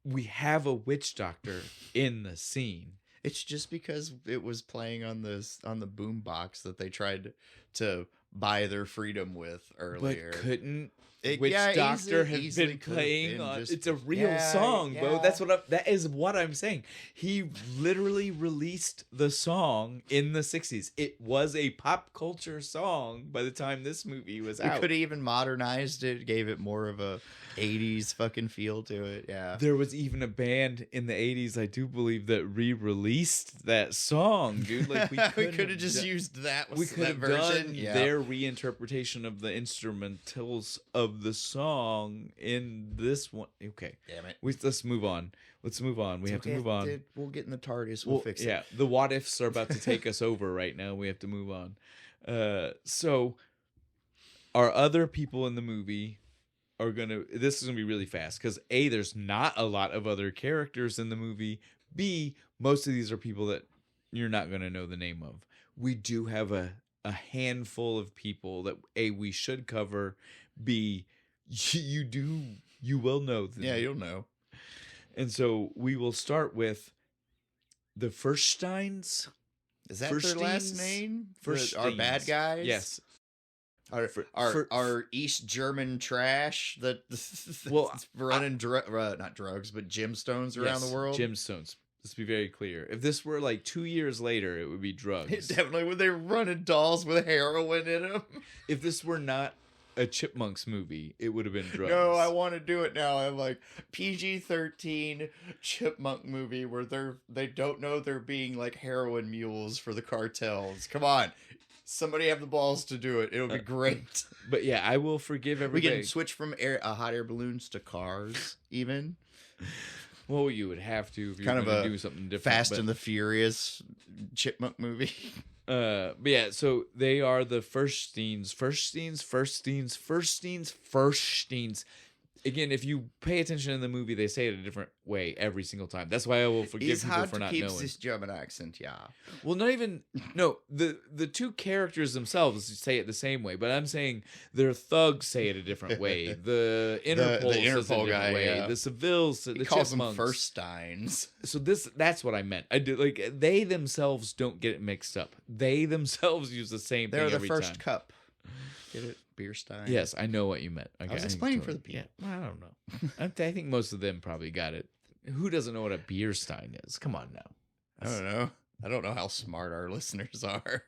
We have a witch doctor in the scene. It's just because it was playing on the boom box that they tried to buy their freedom with earlier. But couldn't Witch Doctor have been playing on? It's a real song, Bo. That is what I'm saying. He literally released the song in the 60s. It was a pop culture song by the time this movie was out. We could have even modernized it, gave it more of a 80s fucking feel to it. Yeah. There was even a band in the 80s, I do believe, that re-released that song, dude. Like we could have just used that. We could have done their reinterpretation of the instrumentals of the song in this one. Okay. Damn it. Let's move on. We have to move on. We'll get in the TARDIS. We'll fix it. Yeah. The what ifs are about to take us over right now. We have to move on. So our other people in the movie are this is gonna be really fast because A, there's not a lot of other characters in the movie. B, most of these are people that you're not gonna know the name of. We do have a handful of people that A, we should cover. B, you will know them. Yeah, you'll know. And so we will start with the Fursteins. Is that their last name? Our bad guys? Yes. Our East German trash that running not drugs, but gemstones around the world. Gemstones. Let's be very clear. If this were like 2 years later, it would be drugs. It definitely would. They running dolls with heroin in them. If this were not a Chipmunks movie, it would have been drugs. No, I want to do it now. I'm like PG-13 Chipmunk movie where they don't know they're being like heroin mules for the cartels. Come on. Somebody have the balls to do it. It'll be great. But yeah, I will forgive everybody. We can switch from hot air balloons to cars, even. Well, you would have to if you're going to do something different. Fast and the Furious Chipmunk movie. But yeah, so they are the Fursteins. Again, if you pay attention in the movie, they say it a different way every single time. That's why I will forgive people for not knowing. It's hard to keep this German accent, yeah. Well, not even... No, the two characters themselves say it the same way, but I'm saying their thugs say it a different way. The Interpol says it a different way. Yeah. The Seville's... The calls Chipmunks. Them Fursteins. So that's what I meant. I do like they themselves don't get it mixed up. They themselves use the same thing every time. They're the first cup. Get it? Beer stein. Yes, I know what you meant. I was explaining for the people. Yeah, I don't know. I think most of them probably got it. Who doesn't know what a beer stein is? Come on now. I don't know. I don't know how smart our listeners are.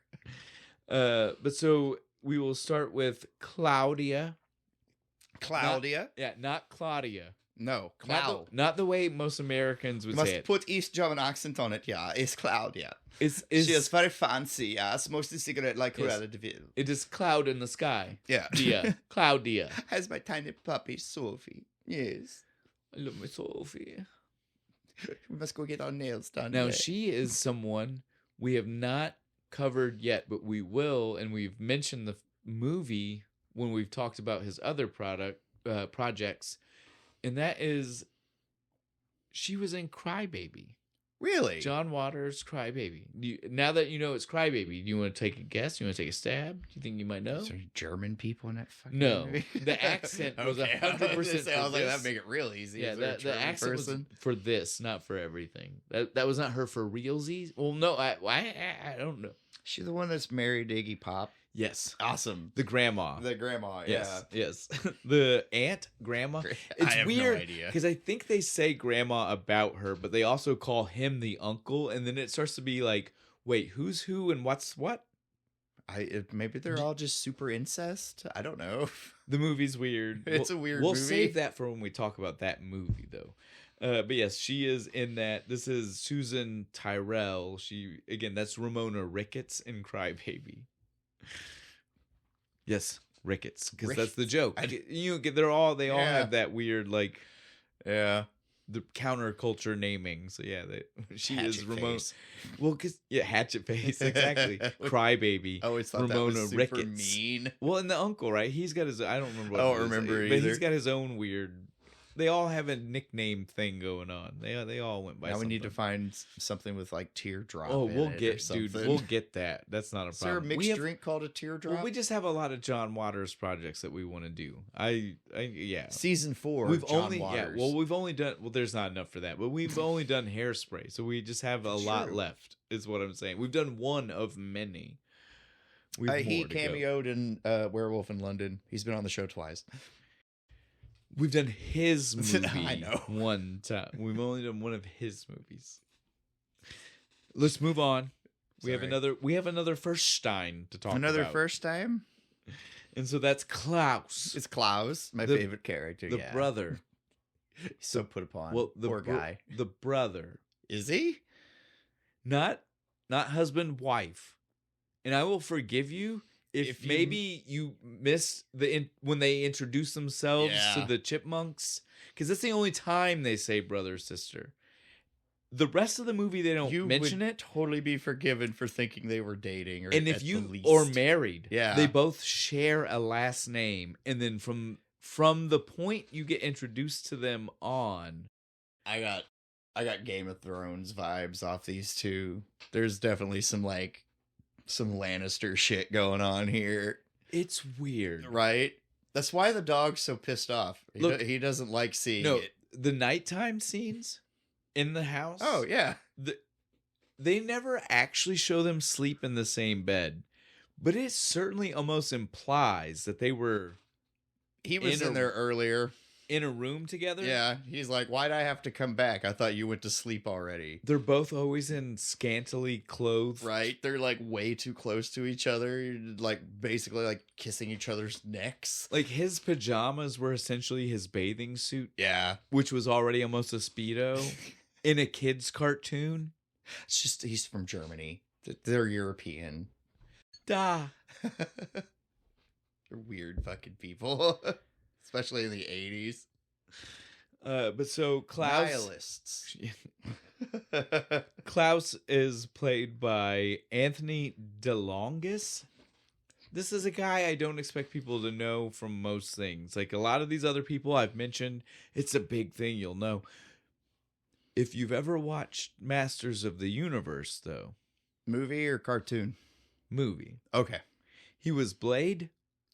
But so we will start with Claudia. Claudia? Not Claudia. No, not the way most Americans would say it. Must put East German accent on it, yeah. It's Claudia. She is very fancy, yes. Mostly cigarette like Cruella de Vil. It is cloud in the sky. Yeah. Claudia. Has my tiny puppy, Sophie. Yes. I love my Sophie. We must go get our nails done. Now, she is someone we have not covered yet, but we will, and we've mentioned the movie when we've talked about his other projects. And that is, she was in Crybaby. Really? John Waters' Crybaby. Now that you know it's Crybaby, do you want to take a guess? Do you want to take a stab? Do you think you might know? Is there German people in that fucking No. movie? The accent was 100% I was like, that'd make it real easy. Yeah, the accent was for this, not for everything. That was not her for realsies. Well, no, I don't know. She's the one that's married to Iggy Pop. Yes. Awesome. The grandma. The grandma, yes, yeah. Yes. The aunt, grandma. It's I have weird no idea. because I think they say grandma about her, but they also call him the uncle, and then it starts to be like, wait, who's who and what's what? Maybe they're all just super incest. I don't know. The movie's weird. It's a weird We'll movie. save that for when we talk about that movie, though. But yes, she is in that. This is Susan Tyrrell. That's Ramona Ricketts in Crybaby. Yes, Ricketts, because that's the joke. They all have that weird like, the counterculture naming. So yeah, she Hatchet is Ramona. Face. Well, because hatchet face, exactly. Crybaby. I always thought Ramona that was super Ricketts. Mean. Well, and the uncle, right? He's got his. I don't remember. I don't remember but either. he's got his own weird. They all have a nickname thing going on. They all went by. Now something. we need to find something with like teardrop. Oh, in we'll it get, or something. dude. We'll get that. That's not a Is there a problem. mixed drink called a teardrop? Well, we just have a lot of John Waters projects that we want to do. Yeah. Season 4. We've John only Waters. we've only done. Well, there's not enough for that, but we've only done Hairspray, so we just have a lot left. Is what I'm saying. We've done one of many. He cameoed in Werewolf in London. He's been on the show twice. We've done his movie I know. one time. We've only done one of his movies. Let's move on. We have another first Stein to talk about. Another first time? And so that's Klaus. It's Klaus, my favorite character. The brother. He's so put upon. Well, poor guy. The brother. Is he? Not husband, wife. And I will forgive you if maybe you missed when they introduce themselves to the Chipmunks, because that's the only time they say brother sister. The rest of the movie they don't mention it. Totally be forgiven for thinking they were dating, or married. Yeah, they both share a last name, and then from the point you get introduced to them on, I got Game of Thrones vibes off these two. There's definitely some Lannister shit going on here. It's weird. Right? That's why the dog's so pissed off. He doesn't like seeing it. The nighttime scenes in the house. Oh, yeah. They never actually show them sleep in the same bed. But it certainly almost implies that they were... He was in there earlier. In a room together? Yeah. He's like, why'd I have to come back? I thought you went to sleep already. They're both always in scantily clothed. Right? They're like way too close to each other. Like basically like kissing each other's necks. Like his pajamas were essentially his bathing suit. Yeah. Which was already almost a Speedo in a kid's cartoon. It's just, he's from Germany. They're European. Da. They're weird fucking people. Especially in the 80s. But so Klaus... Nihilists. Klaus is played by Anthony DeLongis. This is a guy I don't expect people to know from most things. Like a lot of these other people I've mentioned, it's a big thing you'll know. If you've ever watched Masters of the Universe, though. Movie or cartoon? Movie. Okay. He was Blade.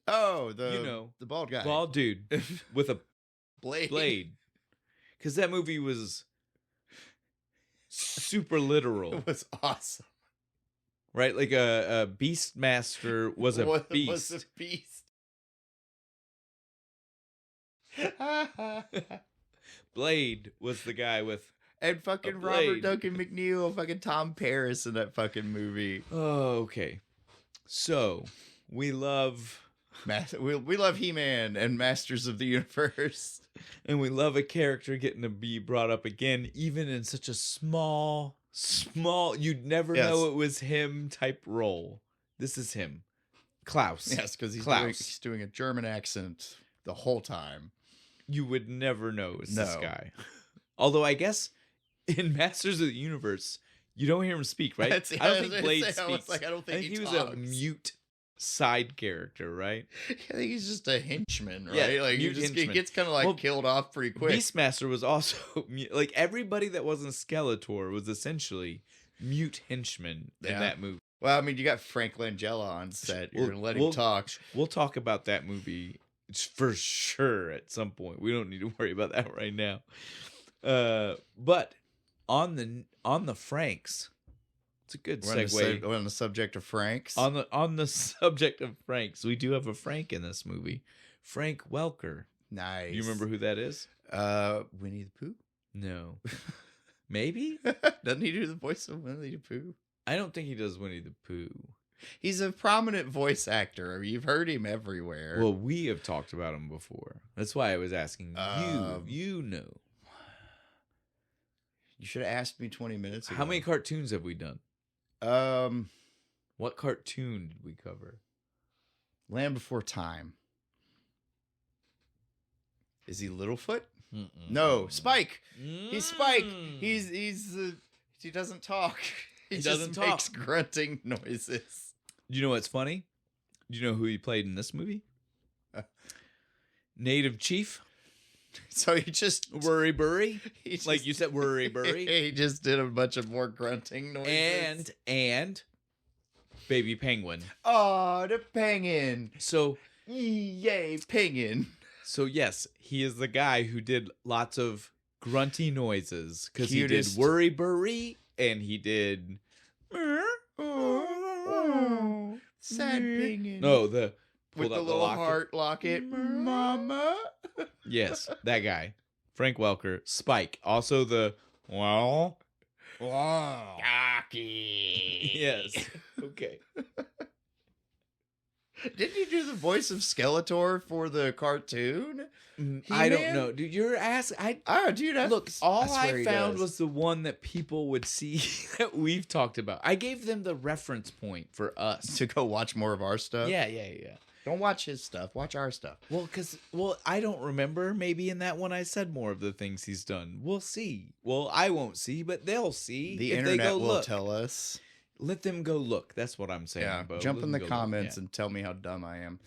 Oh, the bald guy. Bald dude with a blade. Because that movie was super literal. It was awesome. Right? Like a Beastmaster was a beast. Was a beast. Blade was the guy with... And fucking Robert Duncan McNeil, fucking Tom Paris in that fucking movie. Oh, okay. So, we love... We love He-Man and Masters of the Universe. And we love a character getting to be brought up again, even in such a small, you'd never know it was him type role. This is him. Klaus. Yes, because he's doing a German accent the whole time. You would never know it's this guy. Although I guess in Masters of the Universe, you don't hear him speak, right? I don't think Blade speaks. I don't think he was a mute side character, right? I think he's just a henchman, right? Yeah, like he gets kind of like killed off pretty quick. Beastmaster was also like everybody that wasn't Skeletor was essentially mute henchmen in that movie. Well, I mean, you got Frank Langella on set. You're gonna let him talk. We'll talk about that movie for sure at some point. We don't need to worry about that right now. But on the Franks, It's a good We're segue. on the subject of Franks. On the subject of Franks, we do have a Frank in this movie. Frank Welker. Nice. You remember who that is? Winnie the Pooh? No. Maybe? Doesn't he do the voice of Winnie the Pooh? I don't think he does Winnie the Pooh. He's a prominent voice actor. You've heard him everywhere. Well, we have talked about him before. That's why I was asking you. You know. You should have asked me 20 minutes ago. How many cartoons have we done? What cartoon did we cover? Land Before Time. Is he Littlefoot? Mm-mm. No, Spike. He's Spike. He doesn't talk. He doesn't just talk. makes grunting noises. You know what's funny? Do you know who he played in this movie? Native Chief. So he just Wurry Burry. Just, Like you said, Wurry Burry. He just did a bunch of more grunting noises. And Baby Penguin. Oh, the penguin. So Yay, penguin. So yes, he is the guy who did lots of grunty noises because he did Cutest. Wurry Burry and he did. Sad penguin. No, the with pulled the out little locket. heart locket. Mama. Yes, that guy, Frank Welker. Spike, also the well. Cocky. Yes. Okay. Didn't you do the voice of Skeletor for the cartoon? I don't He-Man? know, dude. You're asking. Oh, dude, Look, all swear I he found does. was the one that people would see that we've talked about. I gave them the reference point for us. to go watch more of our stuff. Yeah. Don't watch his stuff. Watch our stuff. Well, I don't remember. Maybe in that one I said more of the things he's done. We'll see. Well, I won't see, but they'll see. The if internet they go will look. tell us. Let them go look. That's what I'm saying. Yeah, Bo. jump Let in them the go look. comments Yeah. and tell me how dumb I am.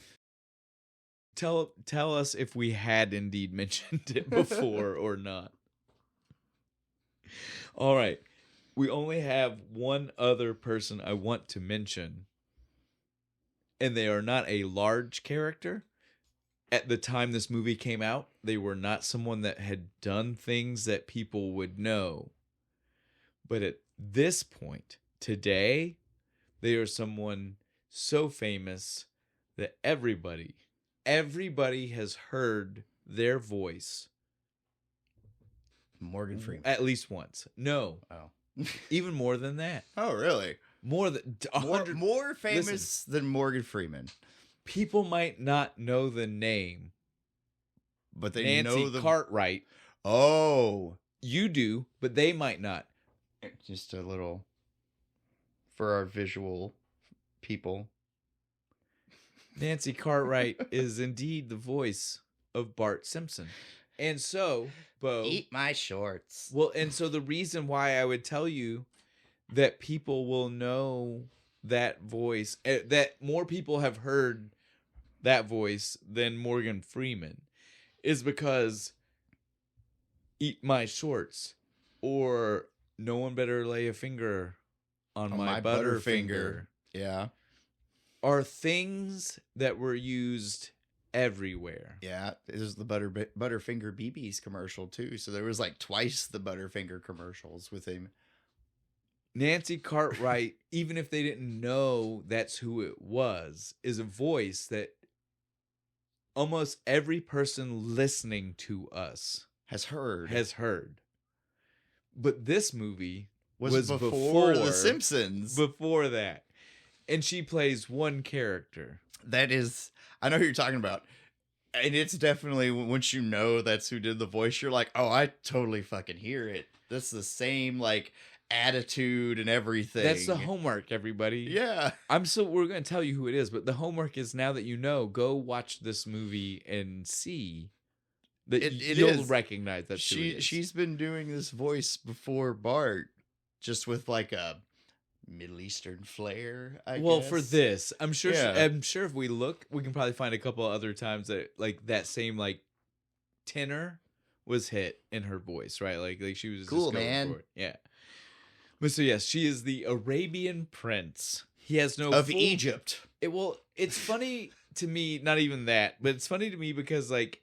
Tell us if we had indeed mentioned it before or not. All right. We only have one other person I want to mention. And they are not a large character. At the time this movie came out, they were not someone that had done things that people would know. But at this point, today, they are someone so famous that everybody has heard their voice. Morgan Freeman. At least once. No. Oh. Even more than that. Oh, really? More than 100. More famous Listen. than Morgan Freeman. People might not know the name. But they Nancy know the Cartwright. Oh. You do, but they might not. Just a little for our visual people. Nancy Cartwright is indeed the voice of Bart Simpson. And so, Bo. Eat my shorts. Well, and so the reason why I would tell you that people will know that voice, that more people have heard that voice than Morgan Freeman, is because Eat My Shorts or No One Better Lay a Finger on My Butterfinger Yeah. are things that were used everywhere. Yeah. It was the Butterfinger BB's commercial too. So there was like twice the Butterfinger commercials with him. Nancy Cartwright, even if they didn't know that's who it was, is a voice that almost every person listening to us Has heard. But this movie was before The Simpsons. Before that. And she plays one character. That is, I know who you're talking about. And it's definitely, once you know that's who did the voice, you're like, oh, I totally fucking hear it. That's the same, like, attitude and everything. That's the homework, everybody. Yeah. We're going to tell you who it is, but the homework is now that you know, go watch this movie and see that you'll recognize that She's been doing this voice before Bart, just with like a Middle Eastern flair, I guess. For this, I'm sure. Yeah. I'm sure if we look, we can probably find a couple other times that like that same like tenor was hit in her voice, right? Like she was cool, just going man. for it. Yeah. But so yes, she is the Arabian prince. He has no of Egypt. It's funny to me, not even that, but it's funny to me because like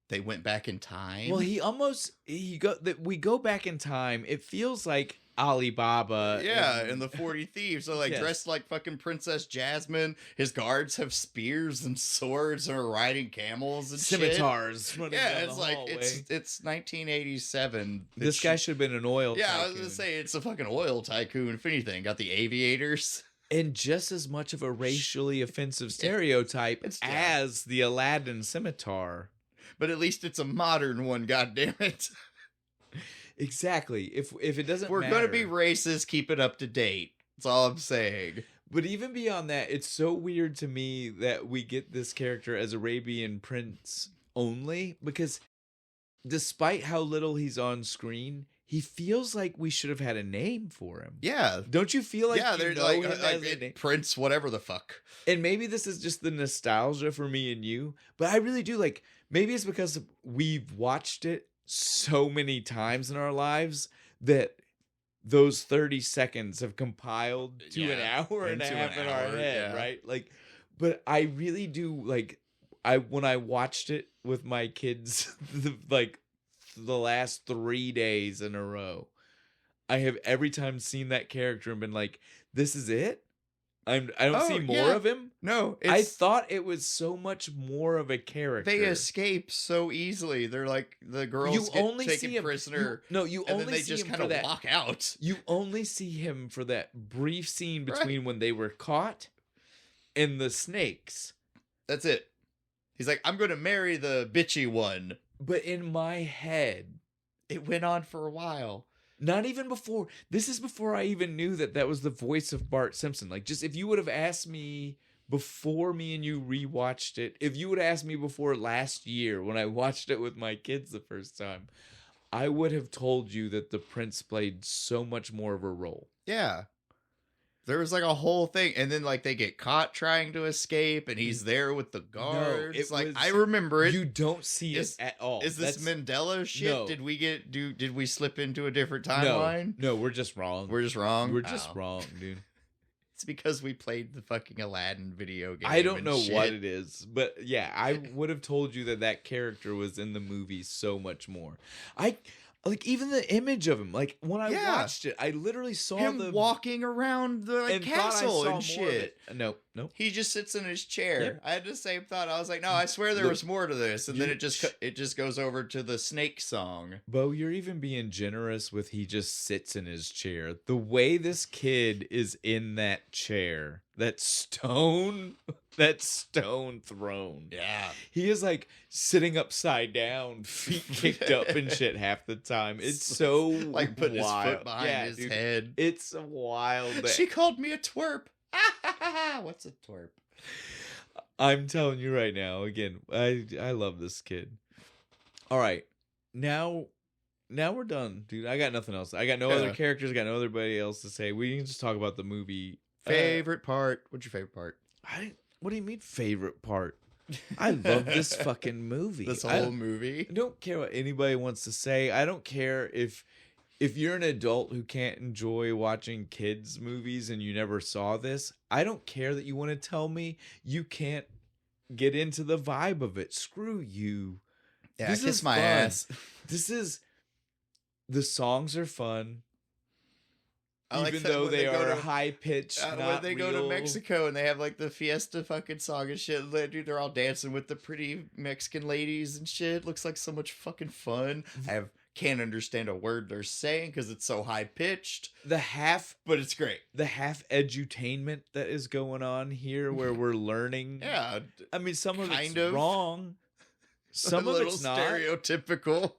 they went back in time. well, we go back in time. It feels like Alibaba. And the 40 Thieves. So, like, dressed like fucking Princess Jasmine. His guards have spears and swords and are riding camels and scimitars. Yeah, it's like, it's 1987. This guy should have been an oil tycoon. I was going to say, it's a fucking oil tycoon, if anything. Got the aviators. And just as much of a racially offensive stereotype as the Aladdin scimitar. But at least it's a modern one, goddammit. Exactly. If it doesn't We're matter. going to be racist, keep it up to date. That's all I'm saying. But even beyond that, it's so weird to me that we get this character as Arabian Prince only, because despite how little he's on screen, he feels like we should have had a name for him. Yeah. Don't you feel like they're him like as a name? Prince whatever the fuck. And maybe this is just the nostalgia for me and you, but I really do like, maybe it's because we've watched it so many times in our lives that those 30 seconds have compiled to an hour and a half in our head, right? Like, but I really do like, when I watched it with my kids, the last 3 days in a row, I have every time seen that character and been like, this is it? I don't see more of him. No, I thought it was so much more of a character. They escape so easily. They're like, the girls get taken prisoner. You and only then they see just him kind of walk out. You only see him for that brief scene between when they were caught and the snakes. That's it. He's like, I'm going to marry the bitchy one. But in my head, it went on for a while. Not even before. This is before I even knew that was the voice of Bart Simpson. Like, just if you would have asked me before me and you rewatched it, if you would have asked me before last year when I watched it with my kids the first time, I would have told you that the prince played so much more of a role. Yeah. There was like a whole thing, and then like they get caught trying to escape, and he's there with the guards. No, like I remember it. You don't see it at all. Is this Mandela shit? No. Did we slip into a different timeline? No, we're just wrong. We're just wrong. We're just wrong, dude. It's because we played the fucking Aladdin video game. I don't know what it is, but yeah, I would have told you that character was in the movie so much more. Like, even the image of him, like, when I watched it, I literally saw him walking around the castle and shit. No. He just sits in his chair. Yep. I had the same thought. I was like, no, I swear there was more to this. And then it just goes over to the snake song. Bo, you're even being generous with he just sits in his chair. The way this kid is in that chair, that stone throne. Yeah. He is like sitting upside down, feet kicked up and shit half the time. It's so like putting wild. his foot behind his head. It's wild. She called me a twerp. What's a twerp? I'm telling you right now, again, I love this kid. All right. Now we're done, dude. I got nothing else. I got no other characters, I got nobody else to say. We can just talk about the movie. Favorite part? What's your favorite part? What do you mean favorite part? I love this fucking movie. This whole movie? I don't care what anybody wants to say. I don't care if you're an adult who can't enjoy watching kids' movies and you never saw this. I don't care that you want to tell me you can't get into the vibe of it. Screw you. Yeah, this kiss my ass. The songs are fun. Even though they are high pitched, when they go to Mexico and they have like the fiesta fucking song and shit, dude, they're all dancing with the pretty Mexican ladies and shit. Looks like so much fucking fun. Can't understand a word they're saying because it's so high pitched. But it's great. The half edutainment that is going on here, where we're learning. Yeah, I mean, some of it's wrong. Some of it's not stereotypical.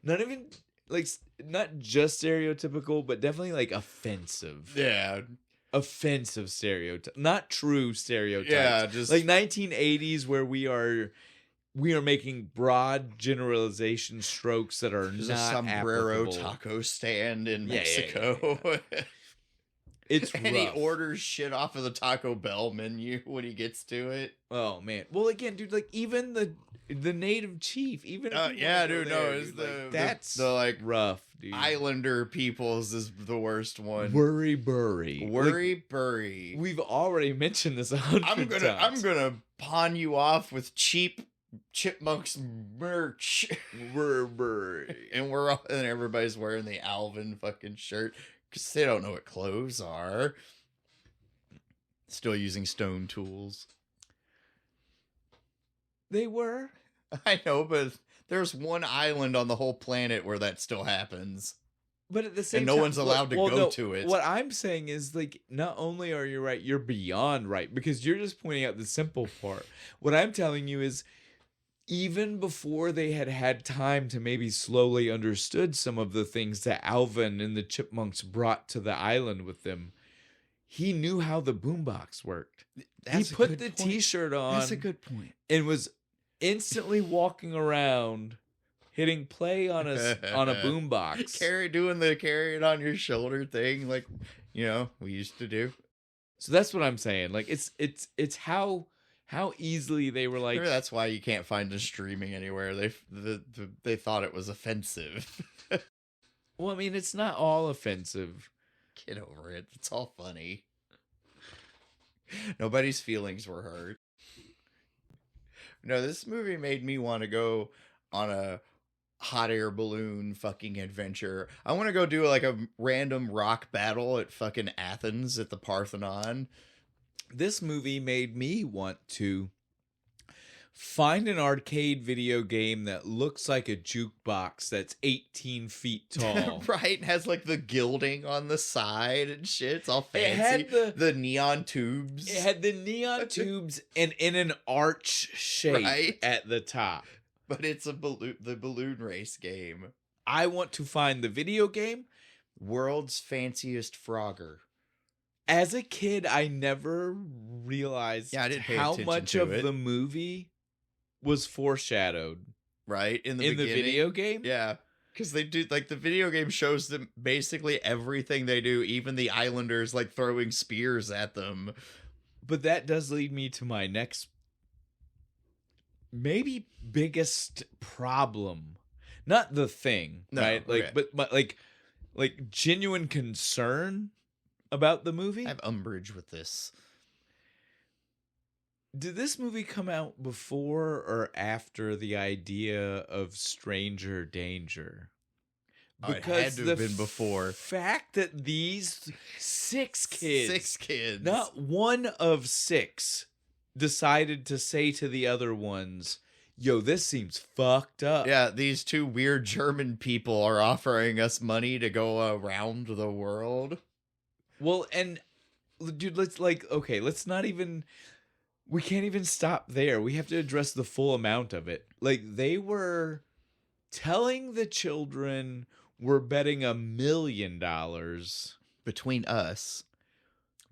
Not even. Like, not just stereotypical, but definitely, like, offensive. Yeah. Offensive stereotype. Not true stereotypes. Yeah, just... Like, 1980s, where we are making broad generalization strokes that are not a sombrero applicable. Taco stand in Mexico. Yeah. It's and rough. He orders shit off of the Taco Bell menu when he gets to it. Oh, man. Well, again, dude, like, even the native chief, even if yeah, dude, no, it's that's the like rough, dude. Islander peoples is the worst one. Burry. Burry. We've already mentioned this 100 times. I'm gonna pawn you off with cheap Chipmunk's merch. Burry. And and everybody's wearing the Alvin fucking shirt because they don't know what clothes are. Still using stone tools. They were. I know, but there's one island on the whole planet where that still happens. But at the same and time, no one's allowed to go to it. What I'm saying is, like, not only are you right, you're beyond right, because you're just pointing out the simple part. What I'm telling you is, even before they had had time to maybe slowly understood some of the things that Alvin and the Chipmunks brought to the island with them, he knew how the boombox worked. He put the T-shirt on. That's a good point. And was instantly walking around hitting play on a boombox. Doing the carry it on your shoulder thing, like, you know, we used to do. So that's what I'm saying. Like, it's how easily they were like. Maybe that's why you can't find it streaming anywhere. They thought it was offensive. Well, I mean, it's not all offensive. Get over it. It's all funny. Nobody's feelings were hurt. No, this movie made me want to go on a hot air balloon fucking adventure. I want to go do like a random rock battle at fucking Athens at the Parthenon. This movie made me want to find an arcade video game that looks like a jukebox that's 18 feet tall. Right, and has like the gilding on the side and shit. It's all fancy. It had the neon tubes. It had the neon tubes and in an arch shape at the top. But it's the balloon race game. I want to find the video game. World's Fanciest Frogger. As a kid, I never realized how much of the movie was foreshadowed. Right? In the video game? Yeah. Because they do, like, the video game shows them basically everything they do, even the islanders, like, throwing spears at them. But that does lead me to my next, maybe biggest problem. Not the thing, right? Like, okay. but like genuine concern about the movie. I have umbrage with this. Did this movie come out before or after the idea of stranger danger? Because it had to have been before. Fact that these six kids, not one of six, decided to say to the other ones, yo, this seems fucked up. Yeah, these two weird German people are offering us money to go around the world. Well, and dude, let's not even, we can't even stop there. We have to address the full amount of it. Like, they were telling the children we're betting $1 million between us.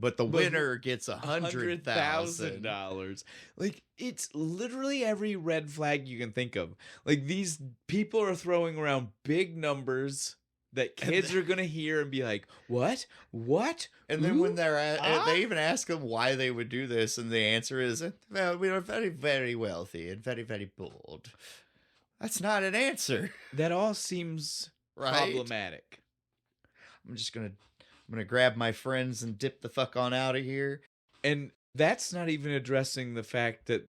But the winner gets $100,000. Like, it's literally every red flag you can think of. Like, these people are throwing around big numbers that kids are going to hear and be like, what? And then when they even ask them why they would do this, and the answer is, well, we are very, very wealthy and very, very bold. That's not an answer. That all seems problematic. I'm gonna grab my friends and dip the fuck on out of here. And that's not even addressing the fact that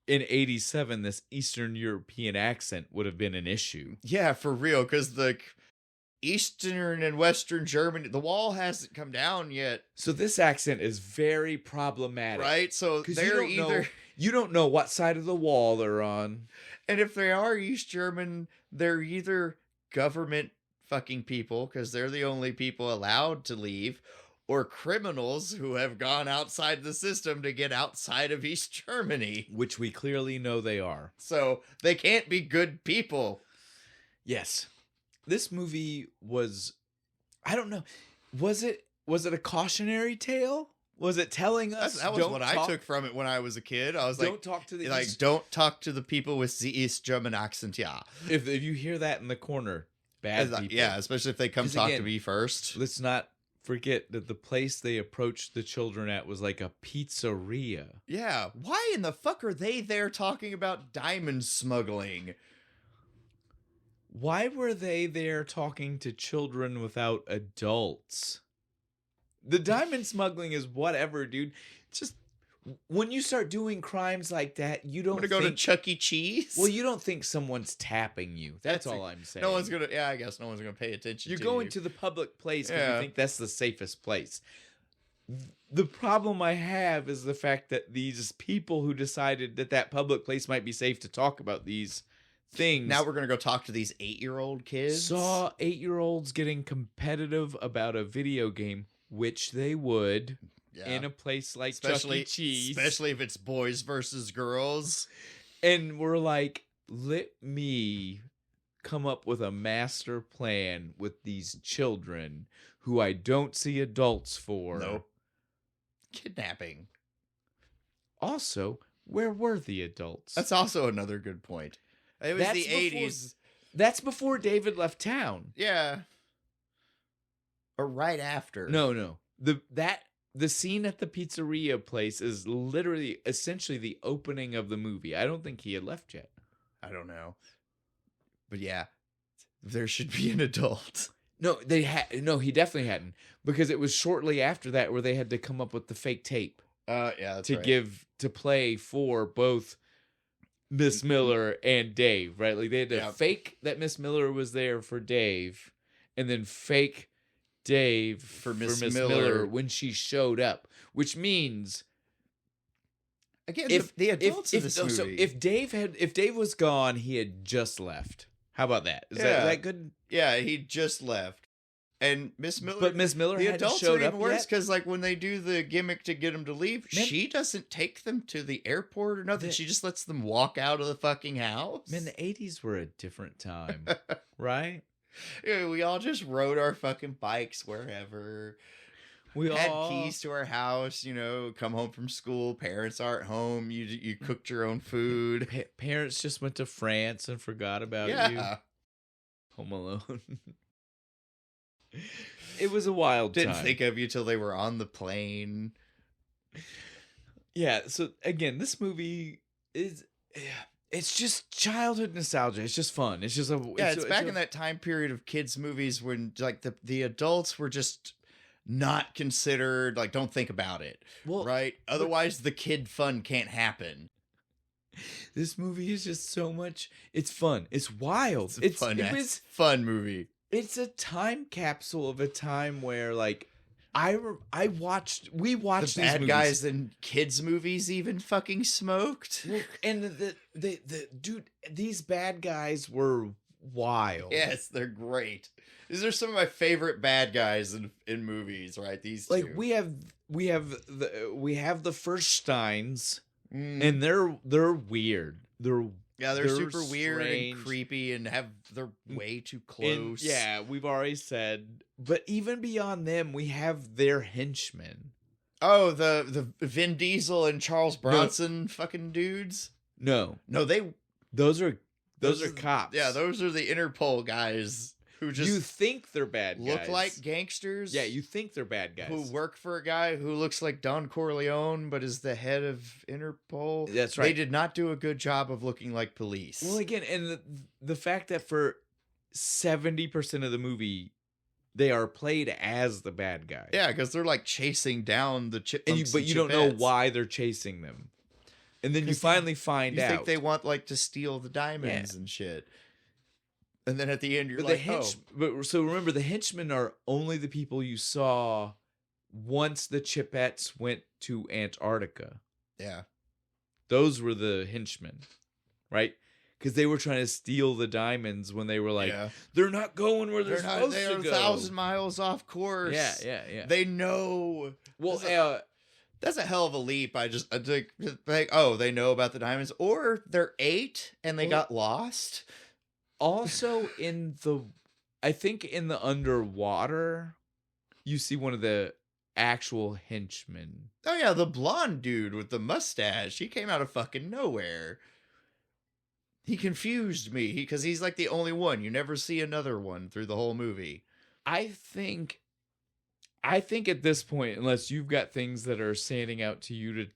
in 87, this Eastern European accent would have been an issue. Yeah, for real, because the Eastern and Western Germany, the wall hasn't come down yet. So this accent is very problematic. Right? So they're you don't know what side of the wall they're on. And if they are East German, they're either government fucking people, because they're the only people allowed to leave, or criminals who have gone outside the system to get outside of East Germany. Which we clearly know they are. So they can't be good people. Yes. This movie was, I don't know, was it a cautionary tale? Was it telling us? That was what I took from it when I was a kid. I was don't talk to don't talk to the people with the East German accent. Yeah. If you hear that in the corner, bad people. Yeah, especially if they come talk to me first. Let's not forget that the place they approached the children at was like a pizzeria. Yeah. Why in the fuck are they there talking about diamond smuggling? Why were they there talking to children without adults? The diamond smuggling is whatever, dude. Just when you start doing crimes like that, you don't I'm gonna go to Chuck E. Cheese. Well, you don't think someone's tapping you. That's all I'm saying. No one's gonna. Yeah, I guess no one's gonna pay attention. You're to going you. to the public place because you think that's the safest place. The problem I have is the fact that these people who decided that public place might be safe to talk about these things. Now we're gonna go talk to these 8-year-old kids. Saw 8-year-olds getting competitive about a video game, which they would in a place like Chuck E. Cheese, especially if it's boys versus girls. And we're like, let me come up with a master plan with these children who I don't see adults for. Nope. Kidnapping. Also, where were the adults? That's also another good point. It was the 80s. That's before David left town. Yeah. Or right after. No. The scene at the pizzeria place is literally essentially the opening of the movie. I don't think he had left yet. I don't know. But yeah, there should be an adult. No, he definitely hadn't, because it was shortly after that where they had to come up with the fake tape. Yeah, that's to play for both Miss Miller and Dave, right? Like they had to fake that Miss Miller was there for Dave, and then fake Dave for Miss Miller when she showed up, which means again if the adults of this movie. So if Dave was gone, he had just left. How about that? Is that good? Yeah, he just left. And Miss Miller, but Miss Miller, the hadn't adults showed are up even worse because, like, when they do the gimmick to get him to leave, she doesn't take them to the airport or nothing. She just lets them walk out of the fucking house. Man, the 80s were a different time, right? Yeah, we all just rode our fucking bikes wherever. We had keys to our house, come home from school. Parents aren't home. You cooked your own food. Parents just went to France and forgot about you. Home Alone. It was a wild time. Didn't think of you till they were on the plane. Yeah, so again, this movie is... It's just childhood nostalgia. It's just fun. It's just it's back in that time period of kids' movies when like the adults were just not considered, like, don't think about it. Well, right? Otherwise the kid fun can't happen. This movie is just so much. It's fun. It's wild. It's a fun movie. It's a time capsule of a time where, like, we watched the these bad movies. Guys in kids movies even fucking smoked. And the dude, these bad guys were wild. Yes, they're great. These are some of my favorite bad guys in movies, right? These two. Like we have the first Steins, and they're weird. They're super strange. weird and creepy, and they're way too close. We've already said. But even beyond them, we have their henchmen. Oh, the Vin Diesel and Charles Bronson fucking dudes. No, those are cops. Yeah, those are the Interpol guys who just you think they're bad guys. Look like gangsters. Yeah, you think they're bad guys who work for a guy who looks like Don Corleone but is the head of Interpol. That's right. They did not do a good job of looking like police. Well, again, and the fact that for 70% of the movie they are played as the bad guy. Yeah, because they're like chasing down the Chipmunks. But you don't know why they're chasing them. And then you finally find out. You think they want, like, to steal the diamonds and shit. And then at the end, you're so remember, the henchmen are only the people you saw once the Chipettes went to Antarctica. Yeah. Those were the henchmen, right? Because they were trying to steal the diamonds when they were like, they're not going where they're supposed to go. They're 1,000 miles off course. Yeah. They know. Well, that's a hell of a leap. I think, they know about the diamonds, or they're 8 and they got lost. Also, I think in the underwater, you see one of the actual henchmen. Oh yeah, the blonde dude with the mustache. He came out of fucking nowhere. He confused me because he's like the only one. You never see another one through the whole movie. I think at this point, unless you've got things that are standing out to you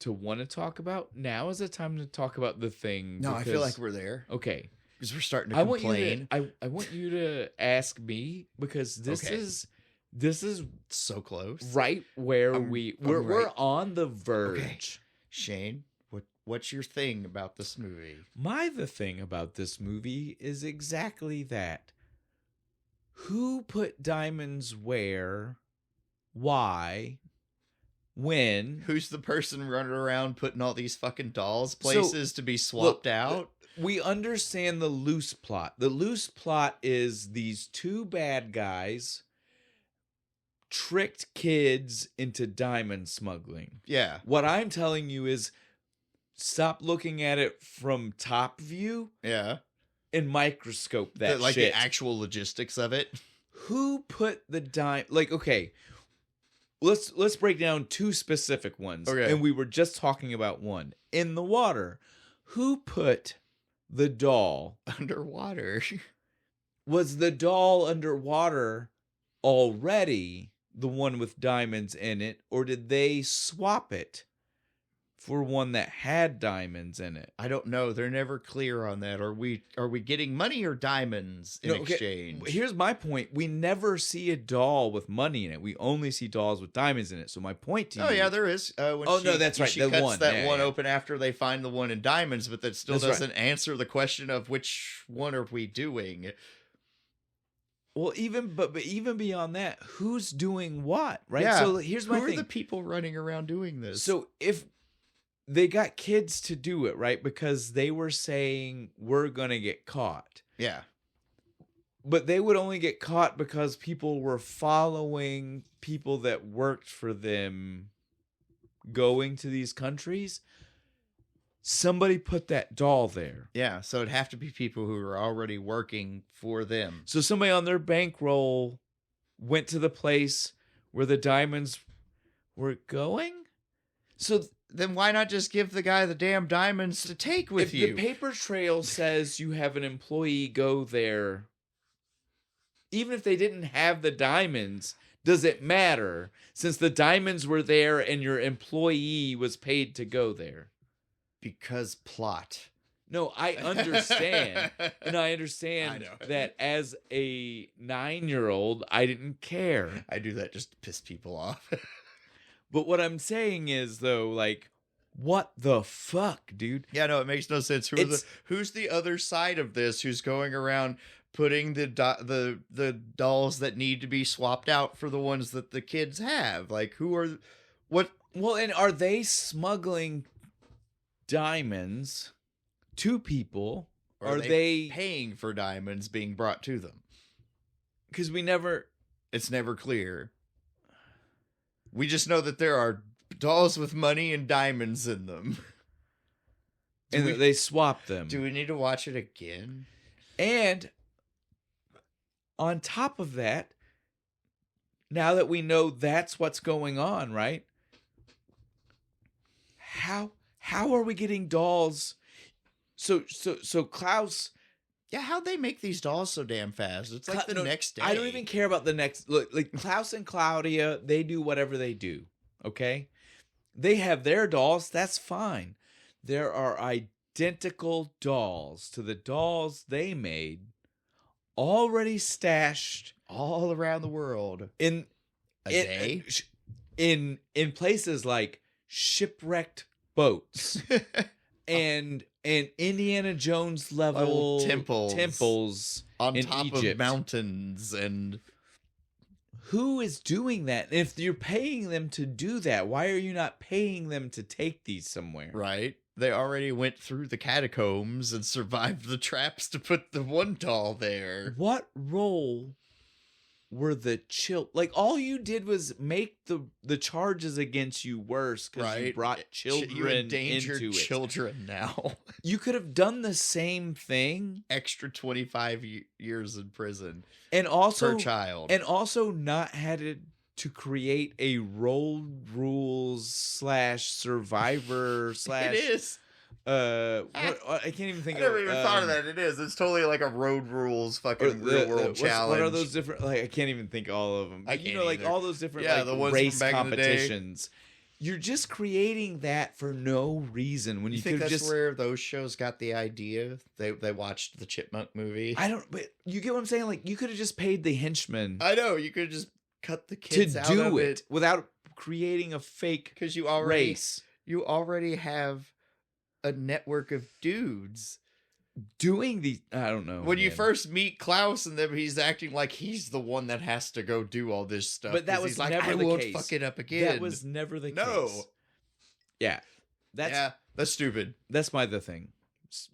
to want to talk about, now is the time to talk about the thing. No, I feel like we're there. Okay. Because we're starting to complain. I want you to ask me, because this is so close. Right where we're on the verge. Shane, what's your thing about this movie? The thing about this movie is exactly that. Who put diamonds where? Why? When? Who's the person running around putting all these fucking dolls places to be swapped out? We understand the loose plot. The loose plot is these two bad guys tricked kids into diamond smuggling. Yeah. What I'm telling you is stop looking at it from top view. Yeah. And microscope that like shit. The actual logistics of it. Who put the okay, let's break down two specific ones. Okay. And we were just talking about one. In the water, who put the doll underwater? Was the doll underwater already the one with diamonds in it, or did they swap it for one that had diamonds in it? I don't know. They're never clear on that. Are we getting money or diamonds in exchange? Here's my point. We never see a doll with money in it. We only see dolls with diamonds in it. So my point to you... Oh, yeah, there is. No, that's right. She cuts that one open after they find the one in diamonds, but that still doesn't answer the question of which one are we doing. Well, even beyond that, who's doing what, right? Yeah. So here's my thing. Who are the people running around doing this? So if they got kids to do it, right? Because they were saying, we're going to get caught. Yeah. But they would only get caught because people were following people that worked for them going to these countries. Somebody put that doll there. Yeah, so it'd have to be people who were already working for them. So somebody on their bankroll went to the place where the diamonds were going? So then why not just give the guy the damn diamonds to take with you? If the paper trail says you have an employee go there, even if they didn't have the diamonds, does it matter? Since the diamonds were there and your employee was paid to go there. Because plot. No, I understand. And I understand that as a 9-year-old, I didn't care. I do that just to piss people off. But what I'm saying is, though, like, what the fuck, dude? Yeah, no, it makes no sense. Who's the other side of this who's going around putting the dolls that need to be swapped out for the ones that the kids have? Like, what? Well, and are they smuggling diamonds to people? Or are they paying for diamonds being brought to them? Because it's never clear. We just know that there are dolls with money and diamonds in them. And they swap them. Do we need to watch it again? And on top of that, now that we know that's what's going on, right? How are we getting dolls? So Klaus... Yeah, how'd they make these dolls so damn fast? It's like next day. I don't even care about the next... Look, like Klaus and Claudia, they do whatever they do, okay? They have their dolls, that's fine. There are identical dolls to the dolls they made, already stashed... all around the world. In places like shipwrecked boats. and Indiana Jones level temples on in top Egypt. Of mountains. And who is doing that? If you're paying them to do that, why are you not paying them to take these somewhere? Right. They already went through the catacombs and survived the traps to put the one doll there. What role were the like all you did was make the charges against you worse because you brought children you endangered into it. Children now. You could have done the same thing. Extra 25 years in prison. And also per child. And also not had to create a road rules / survivor / It is. I can't even think I never even thought of that. It is. It's totally like a road rules fucking real world challenge. What are those different? Like I can't even think all of them. Like all those different the ones race from back competitions. You're just creating that for no reason. When you think that's where those shows got the idea? They watched the Chipmunk movie. But you get what I'm saying? Like you could have just paid the henchmen. I know you could just cut the kids to out do of it without creating a fake because you already race. you already have a network of dudes doing the. I don't know. When you first meet Klaus, and then he's acting like he's the one that has to go do all this stuff. But that was he's like, never I the won't case. fuck it up again. That was never the case. Yeah, that's stupid. That's the thing.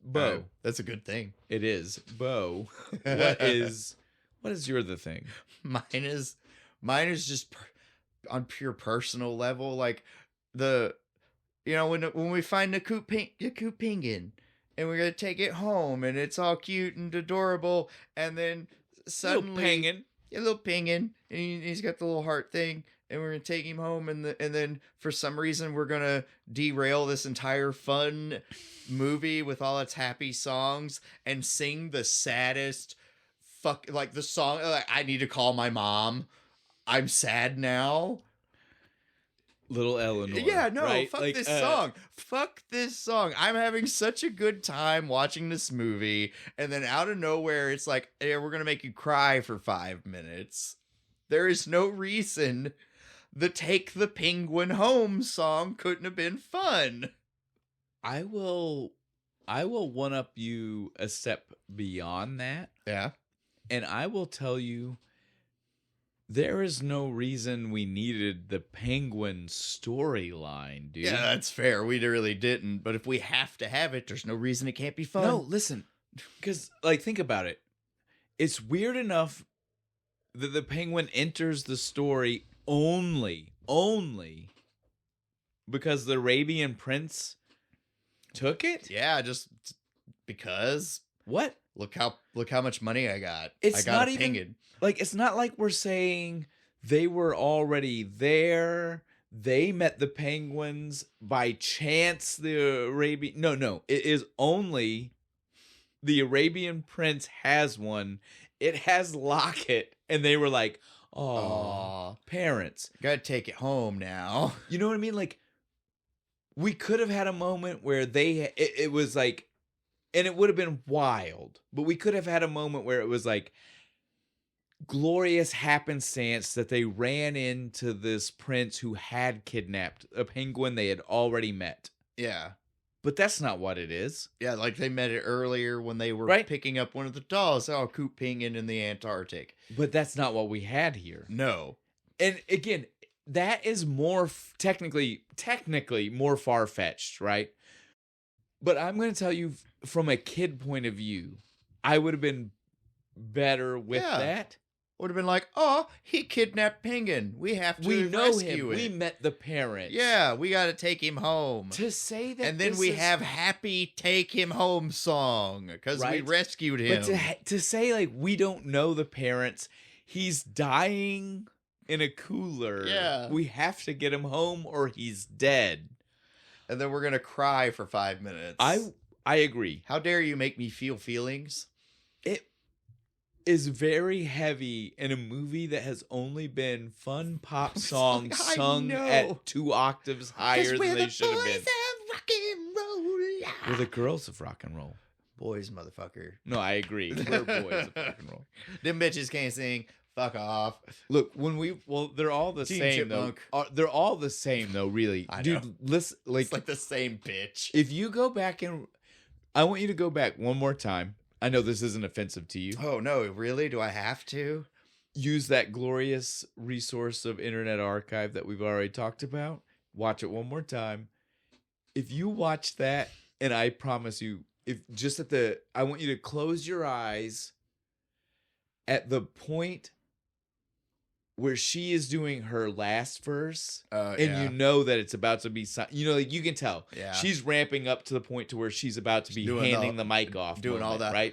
Bo, that's a good thing. It is. Bo, what is your the thing? Mine is just on pure personal level, like when we find the coop penguin and we're gonna take it home and it's all cute and adorable, and then suddenly a little penguin, and he's got the little heart thing, and we're gonna take him home, and then for some reason we're gonna derail this entire fun movie with all its happy songs and sing the saddest like the song like I need to call my mom. I'm sad now. Little Eleanor. Yeah, no, right? fuck this song. Fuck this song. I'm having such a good time watching this movie, and then out of nowhere it's like, hey, we're gonna make you cry for 5 minutes. There is no reason the Take the Penguin Home song couldn't have been fun. I will one up you a step beyond that. Yeah. And I will tell you, there is no reason we needed the penguin storyline, dude. Yeah, that's fair. We really didn't. But if we have to have it, there's no reason it can't be fun. No, listen. Because, think about it. It's weird enough that the penguin enters the story only because the Arabian prince took it? Yeah, just because. What? Look how much money I got. It's I got not a even penguin. it's not like we're saying they were already there. They met the penguins by chance. The Arabian no, it is only the Arabian prince has one. It has locket, and they were like, "Oh, parents, gotta take it home now." You know what I mean? Like, we could have had a moment where it was like. And it would have been wild, but we could have had a moment where it was like glorious happenstance that they ran into this prince who had kidnapped a penguin they had already met. Yeah. But that's not what it is. Yeah, like they met it earlier when they were picking up one of the dolls. Oh, coop penguin in the Antarctic. But that's not what we had here. No. And again, that is more technically more far-fetched, right? But I'm going to tell you, from a kid point of view, I would have been better with that. Would have been like, oh, he kidnapped penguin. We have to rescue him. We met the parents. Yeah, we got to take him home. To say that, and then we have happy take him home song because we rescued him. But to say we don't know the parents, he's dying in a cooler. Yeah, we have to get him home or he's dead. And then we're gonna cry for 5 minutes. I agree. How dare you make me feel feelings? It is very heavy in a movie that has only been fun pop songs sung at 2 octaves higher than they should have been. Rock and roll. We're the girls of rock and roll. Boys, motherfucker. No, I agree. We're boys of rock and roll. Them bitches can't sing. Fuck off. Look, they're all the Team same Chipmunk. though. They're all the same though, really. I Dude, know. listen, it's like the same bitch. If you go back I want you to go back one more time. I know this isn't offensive to you. Oh no, really? Do I have to? Use that glorious resource of Internet Archive that we've already talked about. Watch it one more time. If you watch that, and I promise you, I want you to close your eyes at the point where she is doing her last verse, and you know that it's about to be, you can tell. Yeah. She's ramping up to the point to where she's about to be handing the mic off. Doing all that. Right?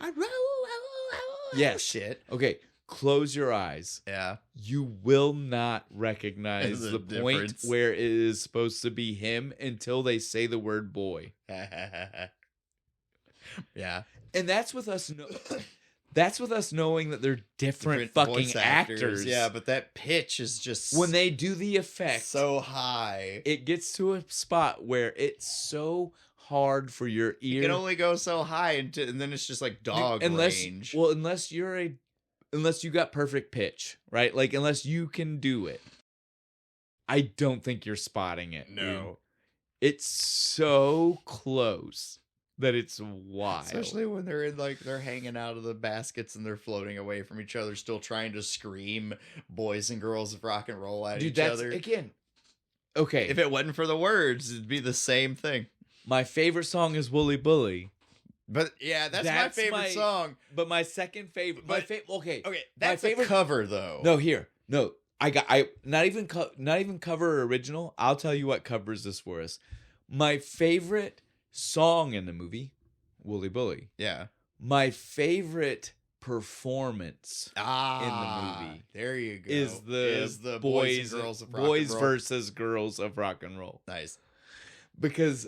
Yes. Shit. Okay, close your eyes. Yeah. You will not recognize the point where it is supposed to be him until they say the word boy. Yeah. And that's with us. That's with us knowing that they're different fucking actors. Yeah, but that pitch is just... When they do the effect... so high. It gets to a spot where it's so hard for your ear... It can only go so high, and then it's just like dog range. Well, unless you got perfect pitch, right? Unless you can do it. I don't think you're spotting it. No. Dude. It's so close that it's wild. Especially when they're in like they're hanging out of the baskets and they're floating away from each other, still trying to scream "boys and girls of rock and roll" at each other. Again. Okay. If it wasn't for the words, it'd be the same thing. My favorite song is "Wooly Bully." But yeah, that's my favorite song. But my second favorite, okay, that's my favorite a cover though. No, I not even cover or original. I'll tell you what covers this for us. My favorite song in the movie, "Wooly Bully." Yeah. My favorite performance in the movie. There you go. Is the boys and girls of rock and roll. Versus girls of rock and roll. Nice. Because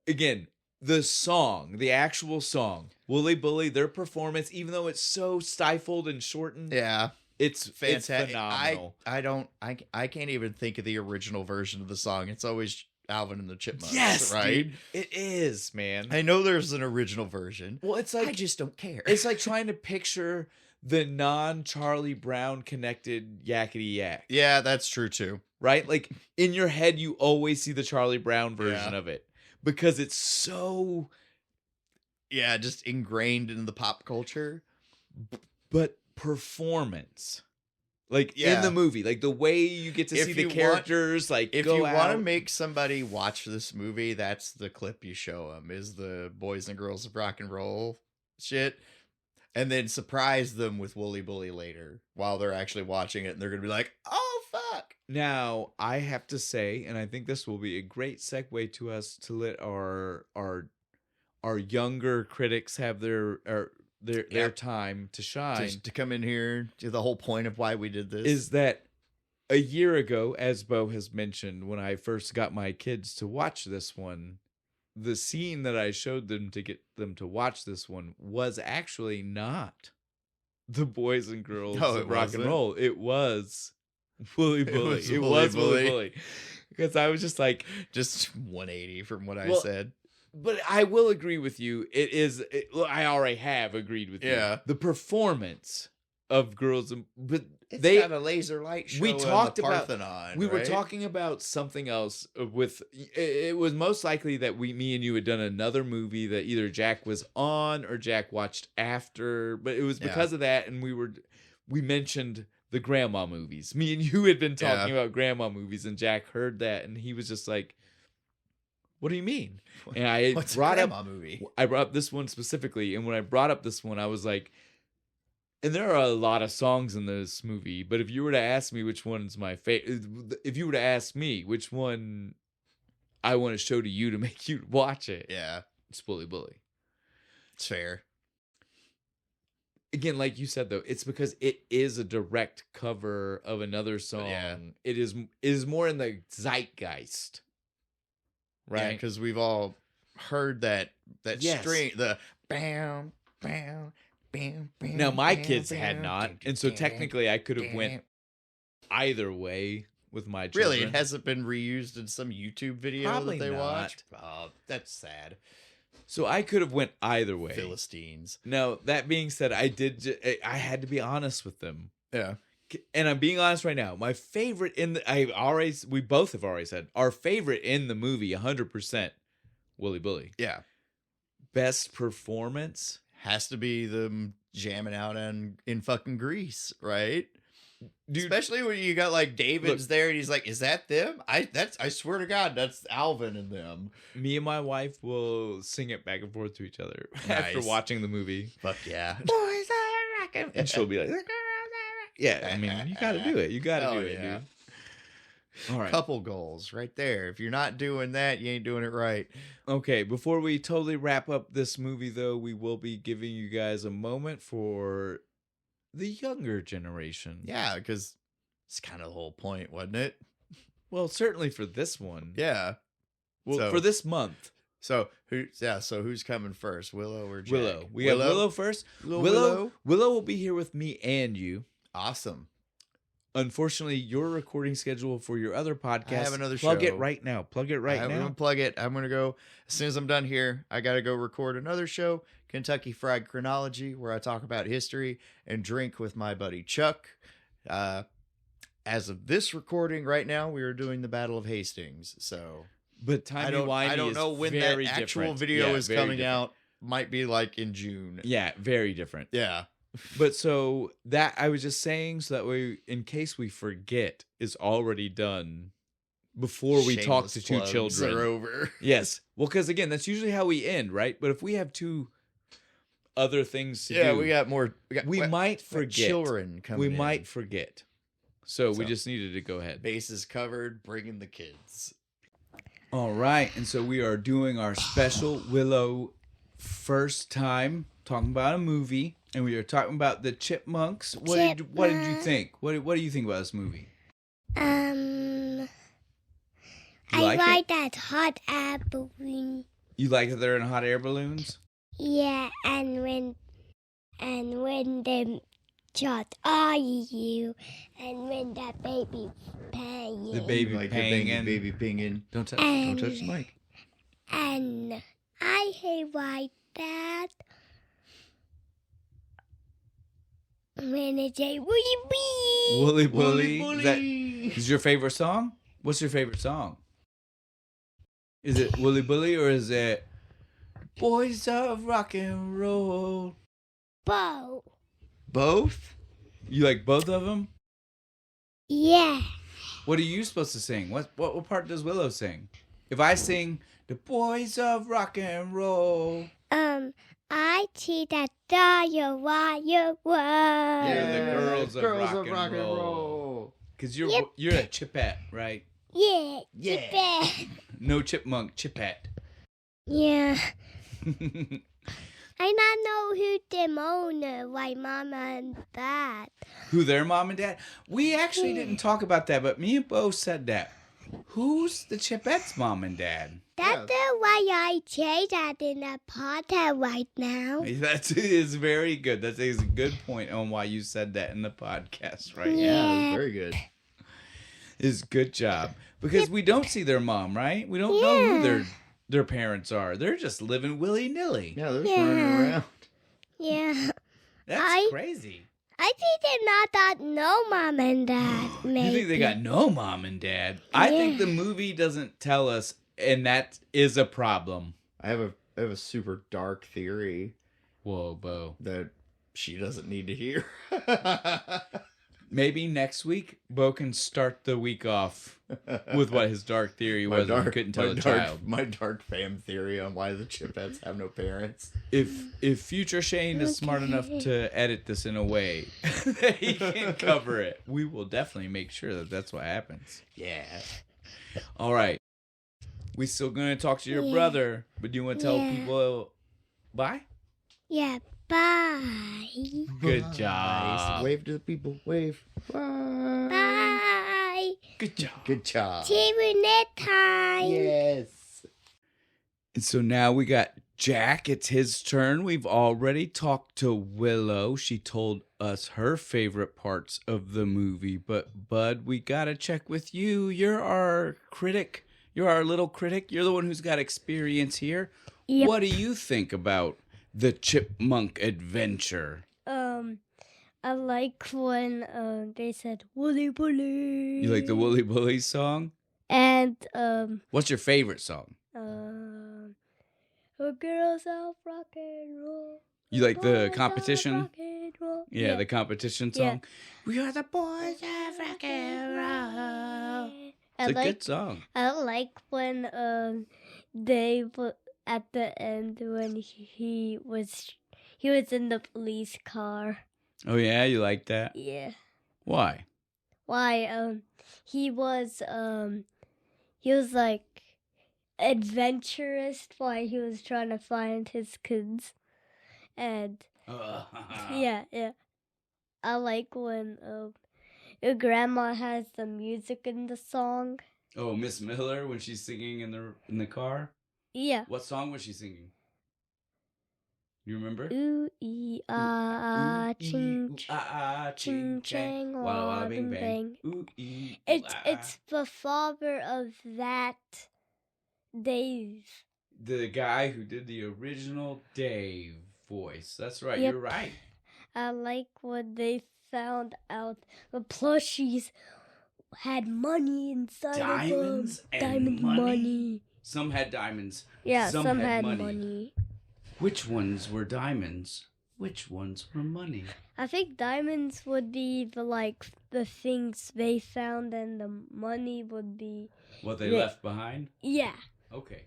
again, the actual song, "Wooly Bully," their performance, even though it's so stifled and shortened, it's fantastic. It's phenomenal. I can't even think of the original version of the song. It's always Alvin and the Chipmunks. Yes, right. Dude, it is, man. I know there's an original version. Well, it's like I just don't care. It's like trying to picture the non-Charlie Brown connected Yakety Yak. Yeah, that's true too. Right? Like in your head, you always see the Charlie Brown version of it because it's so, just ingrained in the pop culture. But performance. Like in the movie, like the way you get to see the characters, if you want to make somebody watch this movie, that's the clip you show them is the boys and girls of rock and roll shit, and then surprise them with "Wooly Bully" later while they're actually watching it, and they're gonna be like, "Oh fuck!" Now I have to say, and I think this will be a great segue to us to let our younger critics have their time to shine, to come in here to the whole point of why we did this is that a year ago, as Bo has mentioned, when I first got my kids to watch this one, the scene that I showed them to get them to watch this one was actually not the boys and girls of rock and roll. It was Wooly Bully. It was Wooly Bully. Because I was just like, just 180 from what I said. But I will agree with you. I already have agreed with you. Yeah. The performance of girls, but it's got a laser light show. We talked about Parthenon. We were talking about something else. It was most likely that me and you had done another movie that either Jack was on or Jack watched after. But it was because of that, and we mentioned the grandma movies. Me and you had been talking about grandma movies, and Jack heard that, and he was just like, "What do you mean?" And I brought up this one specifically, and when I brought up this one, I was like, and there are a lot of songs in this movie, but if you were to ask me which one's my favorite, if you were to ask me which one I want to show to you to make you watch it, it's Wooly Bully. It's fair. Again, like you said though, it's because it is a direct cover of another song. Yeah. It is more in the zeitgeist. Right, because we've all heard that string, the bam, bam, bam, bam. Now my kids had not, and so technically I could have went either way with my children. Really, it hasn't been reused in some YouTube video Probably that they not. watched. Oh, that's sad. So I could have went either way. Philistines. Now that being said, I had to be honest with them. Yeah. And I'm being honest right now. My favorite we both have already said our favorite in the movie, 100%, Wooly Bully. Yeah. Best performance has to be them jamming out in fucking Greece, right? Dude, especially when you got like David's there and he's like, "Is that them?" I swear to God, that's Alvin and them. Me and my wife will sing it back and forth to each other after watching the movie. Fuck yeah. Boys are rocking. And she'll be like, yeah, I mean, you got to do it. You got to do it, dude. All right. Couple goals right there. If you're not doing that, you ain't doing it right. Okay, before we totally wrap up this movie, though, we will be giving you guys a moment for the younger generation. Yeah, because it's kind of the whole point, wasn't it? Well, certainly for this one. Yeah. Well, for this month. So who's coming first, Willow or Jack? Willow. We have Willow first. Willow will be here with me and you. Awesome. Unfortunately, your recording schedule for your other podcast. I have another plug show. It right now. Plug it right now. I'm going to plug it. I'm going to go, as soon as I'm done here, I got to go record another show, Kentucky Fried Chronology, where I talk about history and drink with my buddy Chuck. As of this recording right now, we are doing the Battle of Hastings. So But timey-wimey I don't know when that very actual different. video is very coming different. out. Might be like in June. Yeah, very different. Yeah. But so that I was just saying so that way, in case we forget, is already done before we talk to two Shameless plugs children. are over. Yes. Well, because again, that's usually how we end, right? But if we have two other things to do, Yeah, we got more. we might forget. Children coming We in. might forget. So we just needed to go ahead. Bases covered, bringing the kids. All right. And so we are doing our special Willow first time talking about a movie. And we are talking about the Chipmunks. What did you think? What do you think about this movie? I like that hot air balloon. You like that they're in hot air balloons? Yeah, and when they shot are you, and when that baby paying. The baby Like panging. baby pinging. Don't touch the mic. And I hate like that. When they say woolly wee. Woolly Bully. Bully. Is your favorite song? What's your favorite song? Is it Woolly Bully or is it Boys of Rock and Roll? Bo. Both? You like both of them? Yeah. What are you supposed to sing? What part does Willow sing? If I sing the Boys of Rock and Roll. I see that you wire Yeah, were. the girls of rock and roll. Because you're a Chipette, right? Yeah. Yeah. Chipette. No Chipmunk, Chipette. Yeah. I not know who them owner, like Mama and Dad. Who their mom and dad? We actually didn't talk about that, but me and Bo said that. Who's the Chipette's mom and dad? That's why I say that in the podcast right now. That is very good. That is a good point on why you said that in the podcast right now. Yeah, Yeah. that's very good. Is good job. Because we don't see their mom, right? We don't know who their parents are. They're just living willy-nilly. Yeah, they're just running around. Yeah. That's crazy. I think they're not that no Mom and Dad. Maybe. You think they got no mom and dad? I think the movie doesn't tell us, and that is a problem. I have a super dark theory Whoa, Bo. that she doesn't need to hear. Maybe next week, Bo can start the week off with what his dark theory was and couldn't tell a child. My dark fam theory on why the Chipettes have no parents. If future Shane is smart enough to edit this in a way that he can cover it, we will definitely make sure that that's what happens. Yeah. All right. We still going to talk to your brother, but do you want to tell people bye? Yeah, bye. Good job. Wave to the people. Wave. Bye. Bye. Good job. Good job. See you next time. Yes. And so now we got Jack. It's his turn. We've already talked to Willow. She told us her favorite parts of the movie. But, Bud, we got to check with you. You're our critic. You're our little critic. You're the one who's got experience here. Yep. What do you think about the Chipmunk Adventure? I like when they said woolly bully. You like the Woolly Bully song? And What's your favorite song? the girls of rock and roll. You like the Boys of competition? rock and roll. Yeah, the competition song. Yeah. We are the boys of rock and roll. I It's a like good song. I like when they at the end when he was in the police car. Oh yeah, you like that? Yeah. Why? Why he was like adventurous while he was trying to find his kids. And yeah. I like when your grandma has the music in the song. Oh, Miss Miller when she's singing in the car. Yeah. What song was she singing? You remember? Ooh ee ah ah ching ching chang walla walla wah bing bing bang. bang. Ooh ee. It's the father of that Dave. The guy who did the original Dave voice. That's right. Yep. You're right. I like when they found out the plushies had money inside Diamonds of them. and Diamond money. Some had diamonds. Yeah, some had money. Which ones were diamonds? Which ones were money? I think diamonds would be the things they found, and the money would be What they left behind? Yeah. Okay.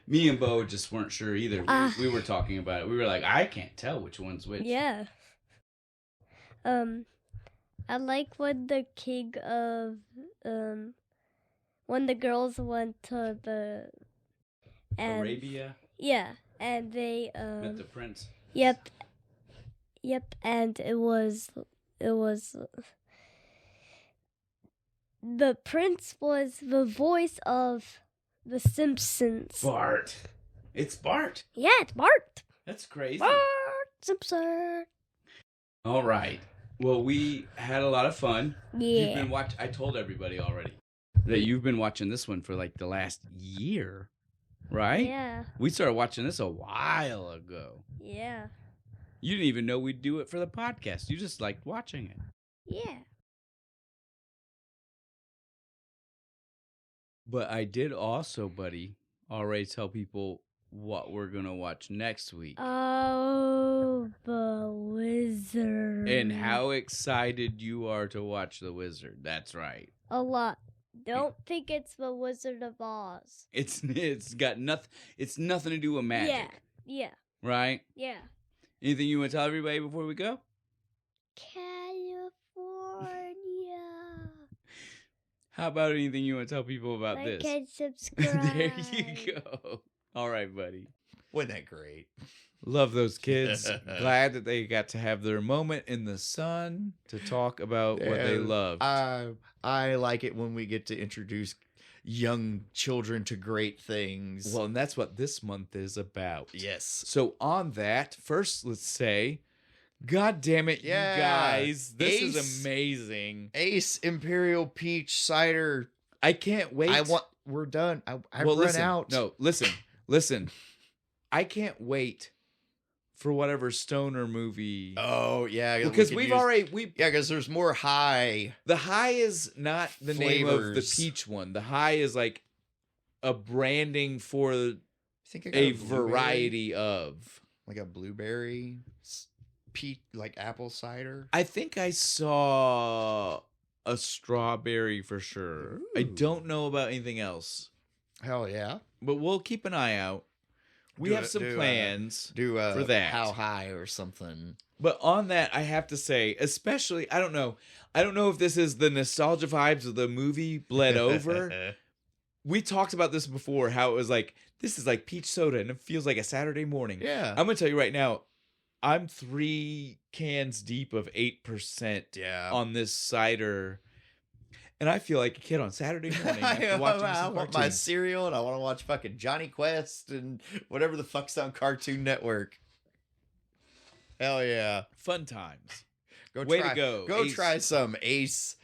Me and Bo just weren't sure either. We were talking about it. We were like, I can't tell which one's which. Yeah. I like when the king of when the girls went to the Arabia. Yeah, and they Met the prince. Yep, and it was the prince was the voice of the Simpsons. Bart. It's Bart. Yeah, it's Bart. That's crazy. Bart Simpson. All right. Well, we had a lot of fun. Yeah. You've been I told everybody already that you've been watching this one for like the last year, right? Yeah. We started watching this a while ago. Yeah. You didn't even know we'd do it for the podcast. You just liked watching it. Yeah. But I did also, buddy, already tell people what we're going to watch next week. Oh, the Wizard. And how excited you are to watch The Wizard. That's right. A lot. Don't think it's the Wizard of Oz. It's got nothing. It's nothing to do with magic. Yeah. Right? Yeah. Anything you want to tell everybody before we go? California. How about anything you want to tell people about like this? and subscribe. There you go. All right, buddy. Wasn't that great? Love those kids. Glad that they got to have their moment in the sun to talk about what they loved. I like it when we get to introduce young children to great things. Well, and that's what this month is about. Yes. So on that, first let's say, God damn it, Yeah. you guys. This is Ace. amazing. Ace Imperial Peach Cider. I can't wait. We're done. I've well, run listen, out. No, listen. I can't wait for whatever stoner movie. Oh, yeah. because because there's more high. The high is not the name of the Flavors. peach one. The high is like a branding for I think I got a blueberry, variety of. like a blueberry, peach, like apple cider. I think I saw a strawberry for sure. I Ooh. don't know about anything else, Hell yeah. but we'll keep an eye out. We have some plans. Do for that. How high or something. But on that, I have to say, especially, I don't know if this is the nostalgia vibes of the movie bled over. We talked about this before, how it was like, this is like peach soda, and it feels like a Saturday morning. Yeah. I'm going to tell you right now, I'm 3 cans deep of 8% Yeah. on this cider. And I feel like a kid on Saturday morning after watching I some want my cartoons. cereal and I want to watch fucking Johnny Quest and whatever the fuck's on Cartoon Network. Hell yeah. Fun times. Go Ace. try some Ace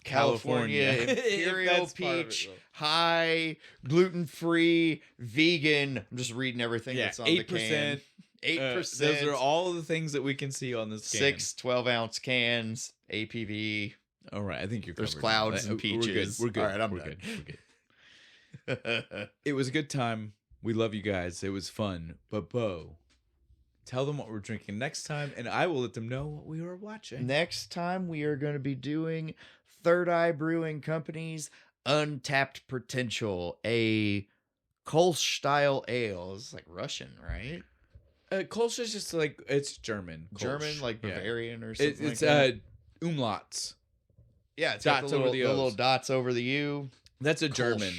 California. California Imperial That's part of it, Peach, though. high, gluten-free, vegan. I'm just reading everything Yeah, that's on the can. 8%. Those are all the things that we can see on this can. 6 12-ounce cans, APV. All right, I think you're There's covered. clouds and peaches. We're good. All right, I'm We're done. good. We're good. It was a good time. We love you guys. It was fun. But Bo, tell them what we're drinking next time, and I will let them know what we were watching. Next time we are going to be doing Third Eye Brewing Company's Untapped Potential, a Kolsch style ale. It's like Russian, right? Kolsch is just like, it's German. Kolsch. German, like Yeah. Bavarian or something. It's like that. umlauts. Yeah, it's dots got the over the little O's. dots over the U. That's a Kolsch. German.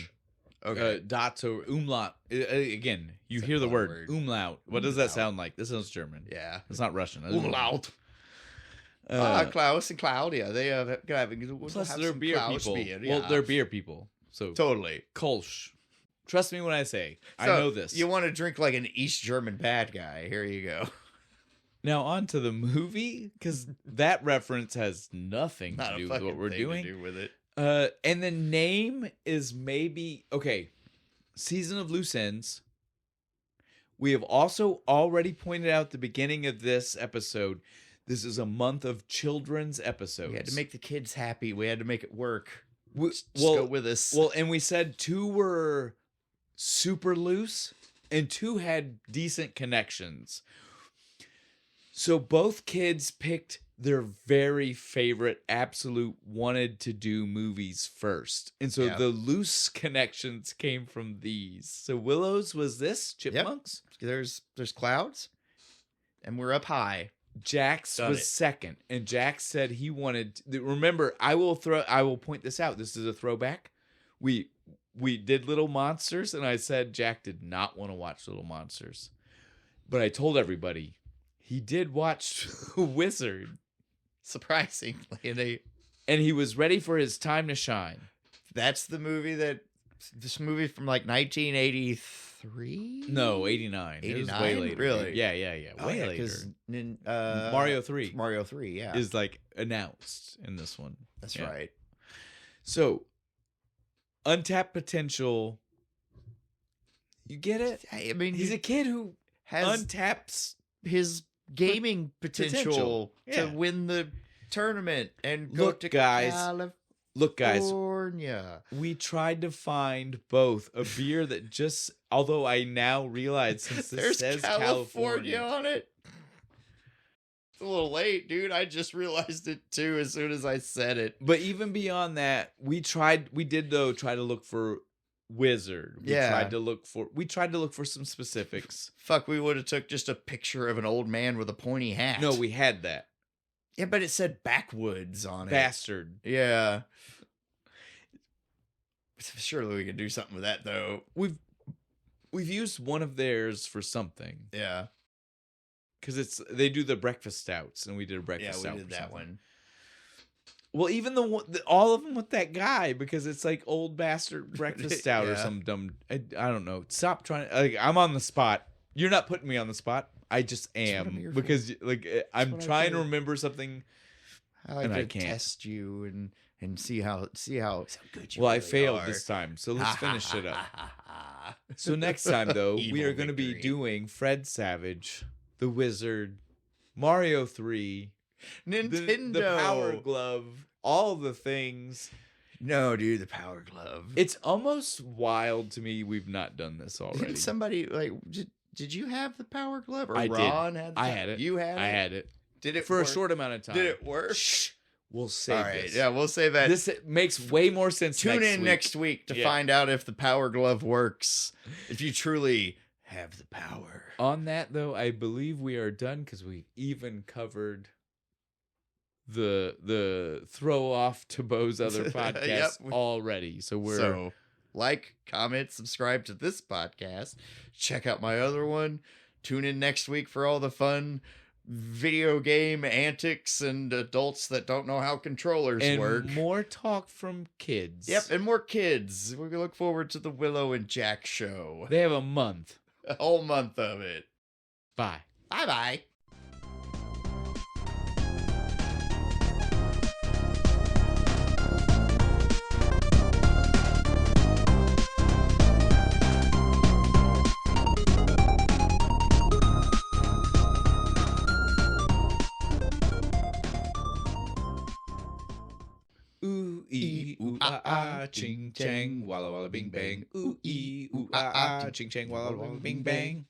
Okay. Dots over umlaut. Again, you It's a hear the fun word, word. umlaut. What does that Umlaut. sound like? This sounds German. Yeah. It's not Russian. Umlaut. Klaus and Claudia. They have Plus, have they're some beer Klaus people. beer, Well, yeah. they're beer people. So Totally. Kolsch. Trust me when I say I So, know this. You want to drink like an East German bad guy. Here you go. Now on to the movie, because that reference has nothing Not to a do with what fucking we're thing doing. to do with it. And the name is maybe okay. Season of Loose Ends. We have also already pointed out at the beginning of this episode, this is a month of children's episodes. We had to make the kids happy. We had to make it work. Just go with us. Well, and we said 2 were super loose and 2 had decent connections. So both kids picked their very favorite, absolute wanted to do movies first. And so the loose connections came from these. So Willow's was this, Chipmunks? Yep. There's clouds, and we're up high. Jack's was second, and Jack said he wanted. Remember, I will point this out. This is a throwback. We did Little Monsters, and I said Jack did not want to watch Little Monsters, but I told everybody he did watch Wizard. Surprisingly, and he was ready for his time to shine. That's this movie from like 1983. No, 89. 89? It was way later. Really? Yeah. Way later. Mario 3. Mario 3, yeah. Is like announced in this one. That's right. So, untapped potential. You get it? I mean, he's a kid who has untaps his gaming potential to win the tournament and go to California. Look, guys, we tried to find both a beer that just, although I now realize since this says California on it. It's a little late, dude. I just realized it too as soon as I said it. But even beyond that, we did try to look for Wizard. We tried to look for some specifics. Fuck, we would have took just a picture of an old man with a pointy hat. No, we had that. Yeah, but it said backwoods on it. Bastard. Yeah. Surely we could do something with that though. We've used one of theirs for something. Yeah. Because they do the breakfast stouts, and we did a breakfast stout. Yeah, we did that one. Well, even all of them with that guy, because it's like old bastard breakfast stout or some dumb. I don't know. Stop trying. I'm on the spot. You're not putting me on the spot. I just am because I'm trying to remember something. I like to test you and see how good you are. Well, I failed this time, so let's finish it up. So next time, though, we are going to be doing Fred Savage, The Wizard, Mario 3, Nintendo, the Power Glove, all the things. No, dude, the Power Glove. It's almost wild to me we've not done this already. Didn't somebody did you have the Power Glove? Or I Ron did. had the I had it. You had it? I had it. Did it for work? a short amount of time? Did it work? Shh. We'll save all right. this. Yeah, we'll save that. This makes way more sense. Tune in next week to find out if the Power Glove works. If you truly have the power. On that, though, I believe we are done because we've even covered the throw off to Bo's other podcast already. So like, comment, subscribe to this podcast. Check out my other one. Tune in next week for all the fun video game antics and adults that don't know how controllers work. And more talk from kids. Yep, and more kids. We look forward to the Willow and Jack show. They have a month. A whole month of it. Bye. Bye-bye. Ooh ee ooh ah ching chang walla walla bing bang. Ooh ee ooh ah ching chang walla walla bing bang.